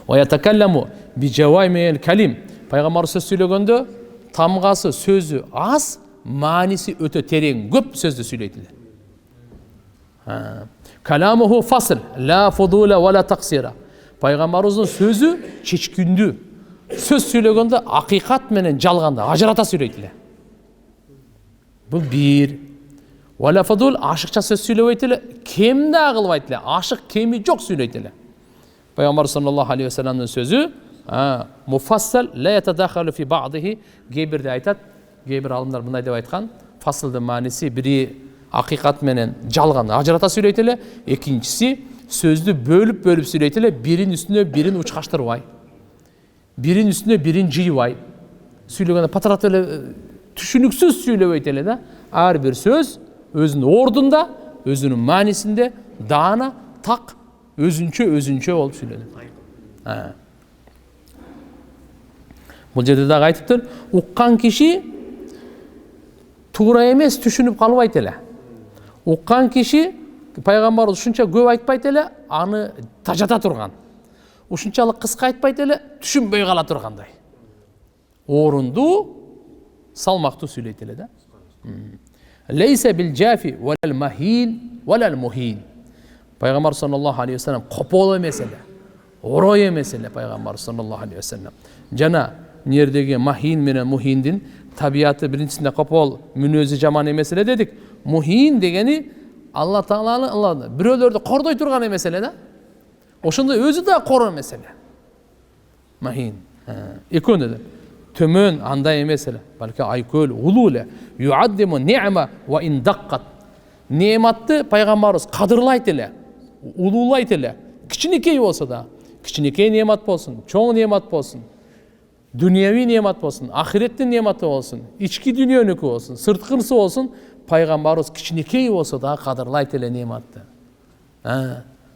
Ve yetekallamu bi cevamil kelim. Peygamber söz söylegende tamgası, sözü az, manisi öte tereң, köp sözü söyleydiler. Kalamuhu fasl, la fudula ve la taksira. Peygamberimizin sözü çeçkündü. Söz söylegende hakikat menen jalganda ajırata söyleydiler. Bu bir. Ve la fudul aşıkça söz söyleydiler. Kemde ağılbaydiler. Aşık kemi çok söyleydiler. Peygamber sallallahu aleyhi ve sellem'in sözü mufassal la yetedakhalu fi ba'dihi. Gebirde aytat, gebir alımlar bunday dep aytkan. Fasıldı manisi biri hakikat menen jalganda ajırata söyleydiler. İkincisi сөзді бөліп сөйлейт эле, бирин үстүнө бирин учкаштырбай, бирин үстүнө бирин жыйбай сүйлөгөндө патырат эле түшүнүксүз сүйлөбөйт эле да. Ар бир сөз өзүнүн ордунда, өзүнүн маанисинде, даана, так, өзүнчө болуп сүйлөнөт. Бул жерде дагы айтыптыр, уккан киши туура эмес түшүнүп калбайт эле. Уккан киши пайгамбарыбыз ушунча көп айтпайт эле, аны тажата турган. Ушунчалык кыска айтпайт эле, түшүнбөй кала тургандай. Орунду, салмактуу сүйлөйт эле да. Лейсе бил джафи валал махин валал мухин. Пайгамбар саллаллаху алейхи ва саллям копол эмес эле, орой эмес эле пайгамбар саллаллаху алейхи ва саллям. Жана нердеги махин менен мухиндин табияты биринчисинде копол, мүнөзү жаман эмес эле дедик. Мухин дегени Алла Тааланы бирөөлөрдү кордой турган эмес эле да. Ошондой өзү да кор эмес эле. Махин. Экөөнү да төмөн андай эмес эле, балки айкөл, улуу эле. Юаддиму ни'ма ва ин даккат. Нематты пайгамбарыбыз кадырлайт эле, улуулайт эле. Кичинекей болсо да, кичинекей немат болсун, чоң немат болсун, дүнияви немат болсун, ахиреттин нематы болсун, ички дүниөнүкү болсун, сырткынысы болсун, пайгамбарыбыз кичинекей болсо да кадырлайт эле нематты.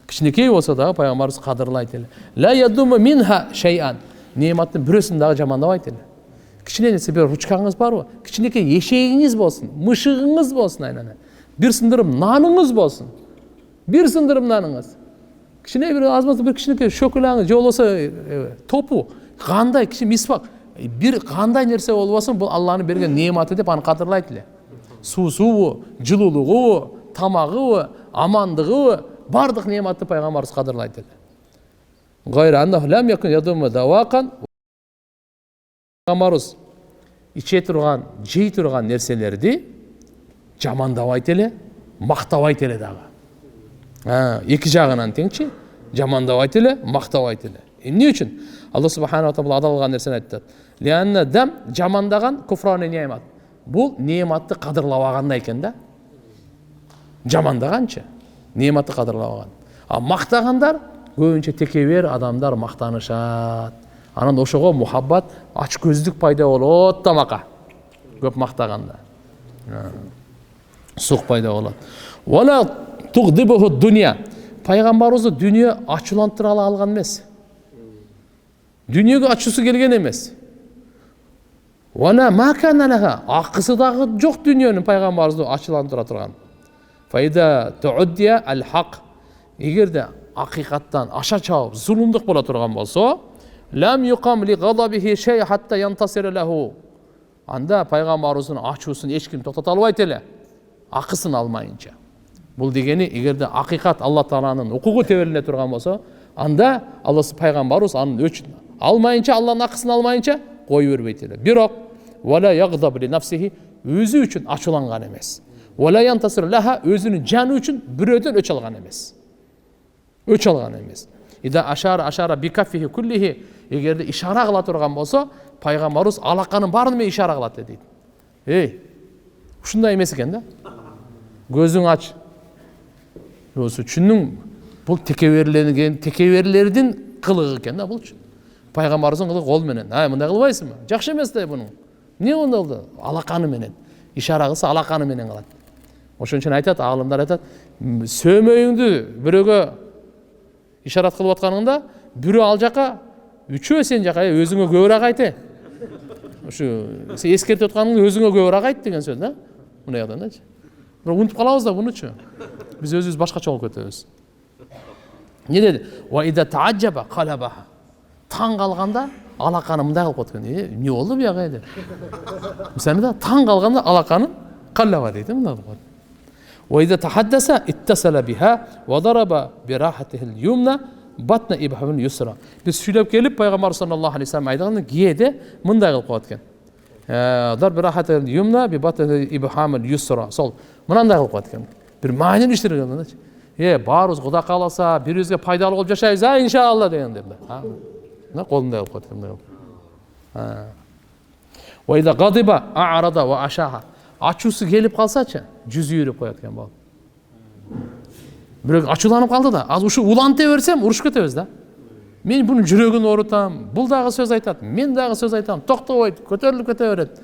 Кичинекей болсо да пайгамбарыбыз кадырлайт эле. Ла ядуму минха шай'ан. Нематтын бирөөсүн дагы жамандабайт эле. Кичине нерсе бир ручкаңыз барбы? Кичинекей эшегиңиз болсун, мышыгыңыз болсун айнана. Бир сындырым наныңыз болсун. Бир сындырым наныңыз. Кичине бир азматы бир кичинекей шөкөлаңыз же болбосо топу, кандай кичи мисвак, бир кандай нерсе болбосун, бул Алланын берген нематы деп аны кадырлайт эле. Суусубу, жылуулугубу, тамагыбы, амандыгыбы, бардык нематты пайгамбарыбыз кадырлайт эле. Гайра аннаху лам якун ядуму давакан. Пайгамбарыбыз иче турган, жей турган нерселерди жамандабайт эле, мактабайт эле дагы. Эки жагынан теңчи, жамандабайт эле, мактабайт эле. Эмне үчүн? Алла субханаху ва таала адалган нерсени айтты. Лианна дам жамандаган куфраны немат. Бул нематты кадырлабагандай экен да. Жамандаганчы, нематты кадырлабаган. А мактагандар көбүнчө текебер адамдар мактанышат. Анан ошого мухаббат, ач көздүк пайда болот тамака. Көп мактаганда. Сук пайда болот. Вала тугдибуху дуния. Пайгамбарыбызды дүние ачуулантыра алган эмес. Дүниеге ачуусу келген эмес. Вала макана лаха. Акысы дагы жок дүниенин пайгамбарыбызды ачуулантыра турган. Файда тууддия ал-хак. Эгерде акыйкаттан аша чабып зулумдук боло турган болсо, лам юқам ли гадабихи шей хатта янтасира лаху. Анда пайгамбарыбыздын ачуусун эч ким токтото албайт эле, акысын алмайынча. Бул дегени эгерде акыйкат Алла Тааланын укугу тебелине турган болсо, анда Алла пайгамбарыбыз анын өчүн алмайынча, Алланын акысын алмайынча кой бербейт эле. Бирок вала ягдаб ли нафсихи, өзү үчүн ачууланган эмес. Вала янтасир лаха, өзүнүн жаны үчүн бирөөдөн өч алган эмес. Өч алган эмес. Ида ашара бикаффихи куллихи, эгерде ишара кыла турган болсо, пайгамбарыбыз алаканын баарын менен ишара кылат дейт. Эй, ушундай эмес экен да. Көзүң ач. Осы чүнүң бул текеберлердин кылыгы экен да булчу. Пайгамбарыбыздын кылыгы кол менен. Мындай кылбайсыңбы? Жакшы эмес да бунун. Эмне мындай болду? Алаканы менен. Ишара кылса алаканы менен кылат. Ошон үчүн айтат, аалымдар айтат, сөмөйүңдү бирөөгө ишарат кылып атканыңда, бирөө ал жака, үчөө сен жака өзүңө көбүрөөк айт. Ушу сен эскертип атканыңды өзүңө көбүрөөк айт деген сөз да. Мындай адамдачы. Бирок унутуп калабыз да бунучу. Биз өзүбүз башкача болуп кетебиз. Не деди? Ва ида таажаба қалабаха. Таң калганда алаканы мындай кылып коткон. Эмне болду буяга деп. Мисалы да таң калганда алаканы калаба дейт мындай кылып. Ва ида тахаддаса иттасала биха ва дараба бирахатихи al-yumna батна ибхамил юсра. Биз сүйлөп келип пайгамбар саллаллаху алейхи вассалам айтканда кээде мындай кылып коет экен. Дар бирахатихи al-yumna би батна ибхамил юсра. Сол мындай кылып коет экен. Бир маанилүү иштер кылган. Баарыбыз Кудай кааласа, бирибизге пайдалуу болуп жашайбыз, иншалла дегенде. Мына колундай кылып коет экен. Ва ида гадиба а'рада ва ашаха. Ачуусу келип калсачы, жүзү үйрөп коет экен бол. Бирок ачууланып калды да, азыр ушу уланта берсем урушуп кетебиз да. Мен bunun жүрөгүн оорутам, бул дагы сөз айтат, мен дагы сөз айтам, токтобойт, көтөрүлүп кете берет.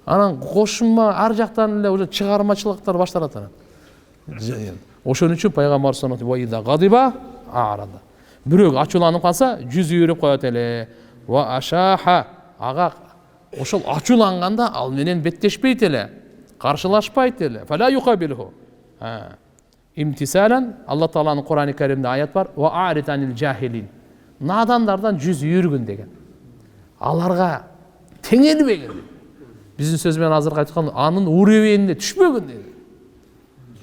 Анан кошумма ар жактан эле уже чыгармачылыктар башталат анан. Ошон үчүн пайгамбар саллаллаху алейхи ва саллям гадиба арада. Бирок ачууланып калса, жүзү үйрөп коет эле. Ва ашаха, ага ошол ачууланганда ал менен беттешпейт эле, каршылашпайт эле. Фала юкабилху. Имтисалан, Алла Тааланын Кур'ан-ы Каримде аят бар. Ва аританил жахилин. Надандардан жүз үйргүн деген. Аларга теңелбегин. Биздин сөз менен азыр айткан анын уребенине түшпөгүн деген.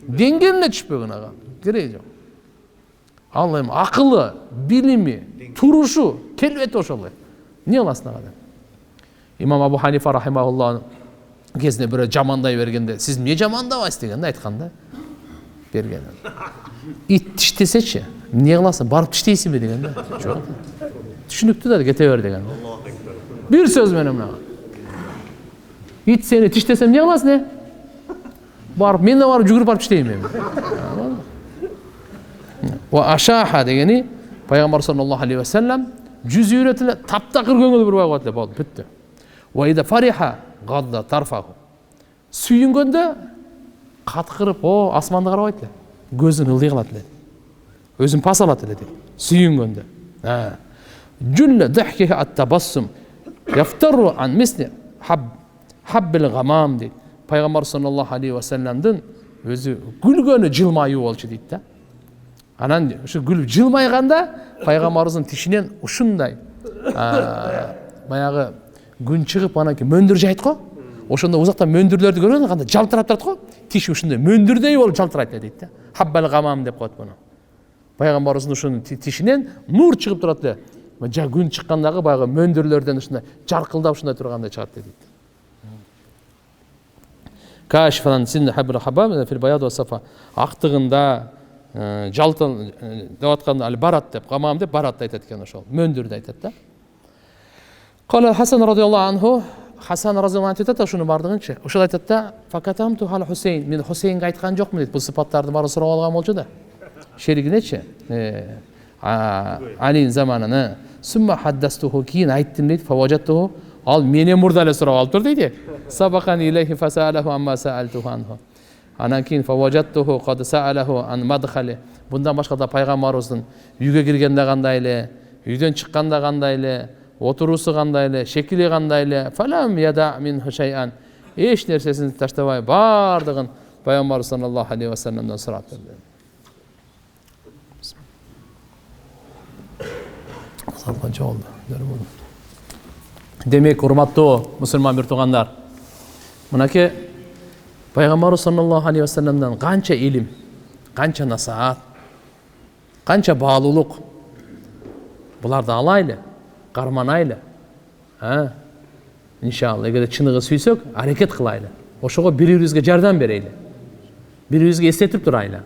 Деңгээлине түшпөгүн ага. Кереги жок. Ал эми акылы, билими, турушу, келбети ошол. Не кыласың ага? Имам Абу Ханифа рахимахуллах кезинде бирөө жамандай бергенде, сиз эмне жамандабайсыз дегенде айтканда берген. Ит тиштесечи, эмне кыласың? Барып тиштейсиңби дегенде. Жок. Түшүнүктүү да кете бер деген. Бир сөз менен мына. Ит сени тиштесе эмне кыласың? Барып мен да барып жүгүрүп барып тиштейм. Ва ашаха дегени пайгамбар саллаллаху алейхи ва саллям жүз үйрөтүлө таптакыр көңүл бурбай коет эле болду, бүттү. Ва ида фариха гадда тарфаху. Сүйүнгөндө каткырып, о, асманды карабайт эле. Көзүн ылдый кылат эле. Өзүн пас алат эле дейт. Сүйүнгөндө. Жүлле дихкиха ат-табассум яфтару ан мисли хаббил гамам дейт. Пайгамбар саллаллаху алейхи ва саллямдын өзү күлгөнү жылмаюу болчу дейт да. Анан ушу күлүп жылмайганда пайгамбарыбыздын тишинен ушундай баягы күн чыгып анан кийин мөндүр жайт го. Ошондо узактан мөндүрлөрдү көргөндө кандай жалтырап турат го. Тиши ушундай мөндүрдөй болуп жалтырайт дейт да. Хаббал гамам деп коет муну. Пайгамбарыбыздын ушунун тишинен нур чыгып турат эле. Жа күн чыккандагы баягы мөндүрлөрдөн ушундай жаркылдап ушундай тургандай чыгат дейт. Кашфан син хаббал хаббам фил баяд ва сафа. Актыгында жалтын деп атканда ал барат деп, гамам деп барат айтат экен ошол. Мөндүрдү айтат да. Кала Хасан радиаллаху анху, Хасан радиаллаху анху айтат ошону бардыгынчы. Ошол айтат да, факатамту хал Хусейн, мен Хусейнге айткан жокмун дейт. Бул сыпаттарды баарын сурап алган болчу да. Шеригинечи. Алин заманына сумма хаддастуху кийин айттым дейт. Фаважаттуху ал менен мурда эле сурап алыптыр дейт. Сабакан илейхи фасалаху амма саалтуху анху. Анан кийин фаважаттуху кад саалаху ан мадхали. Bundan башка да пайгамбарыбыздын үйгө киргенде кандай эле, үйдөн чыкканда кандай эле, отурусу кандай эле, шекили кандай эле, фалам яда мин хушайан. Эч нерсесин таштабай бардыгын пайгамбар саллаллаху алейхи ва салламдан сурап берди. Салканча болду. Демек, урматтуу мусулман бир туугандар, мынакей пайгамбар саллаллаху алейхи ва салламдан канча илим, канча насаат, канча баалуулук буларды алайлы, карманайлы. Иншалла, эгер чыныгы сүйсөк, аракет кылайлы. Ошого бири-бирибизге жардам берейли. Бири-бирибизге эстетип турайлы.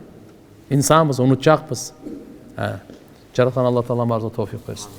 İnsanбыз, унутчакпыз. Жараткан Алла Таала баарыбызга товфик берсин.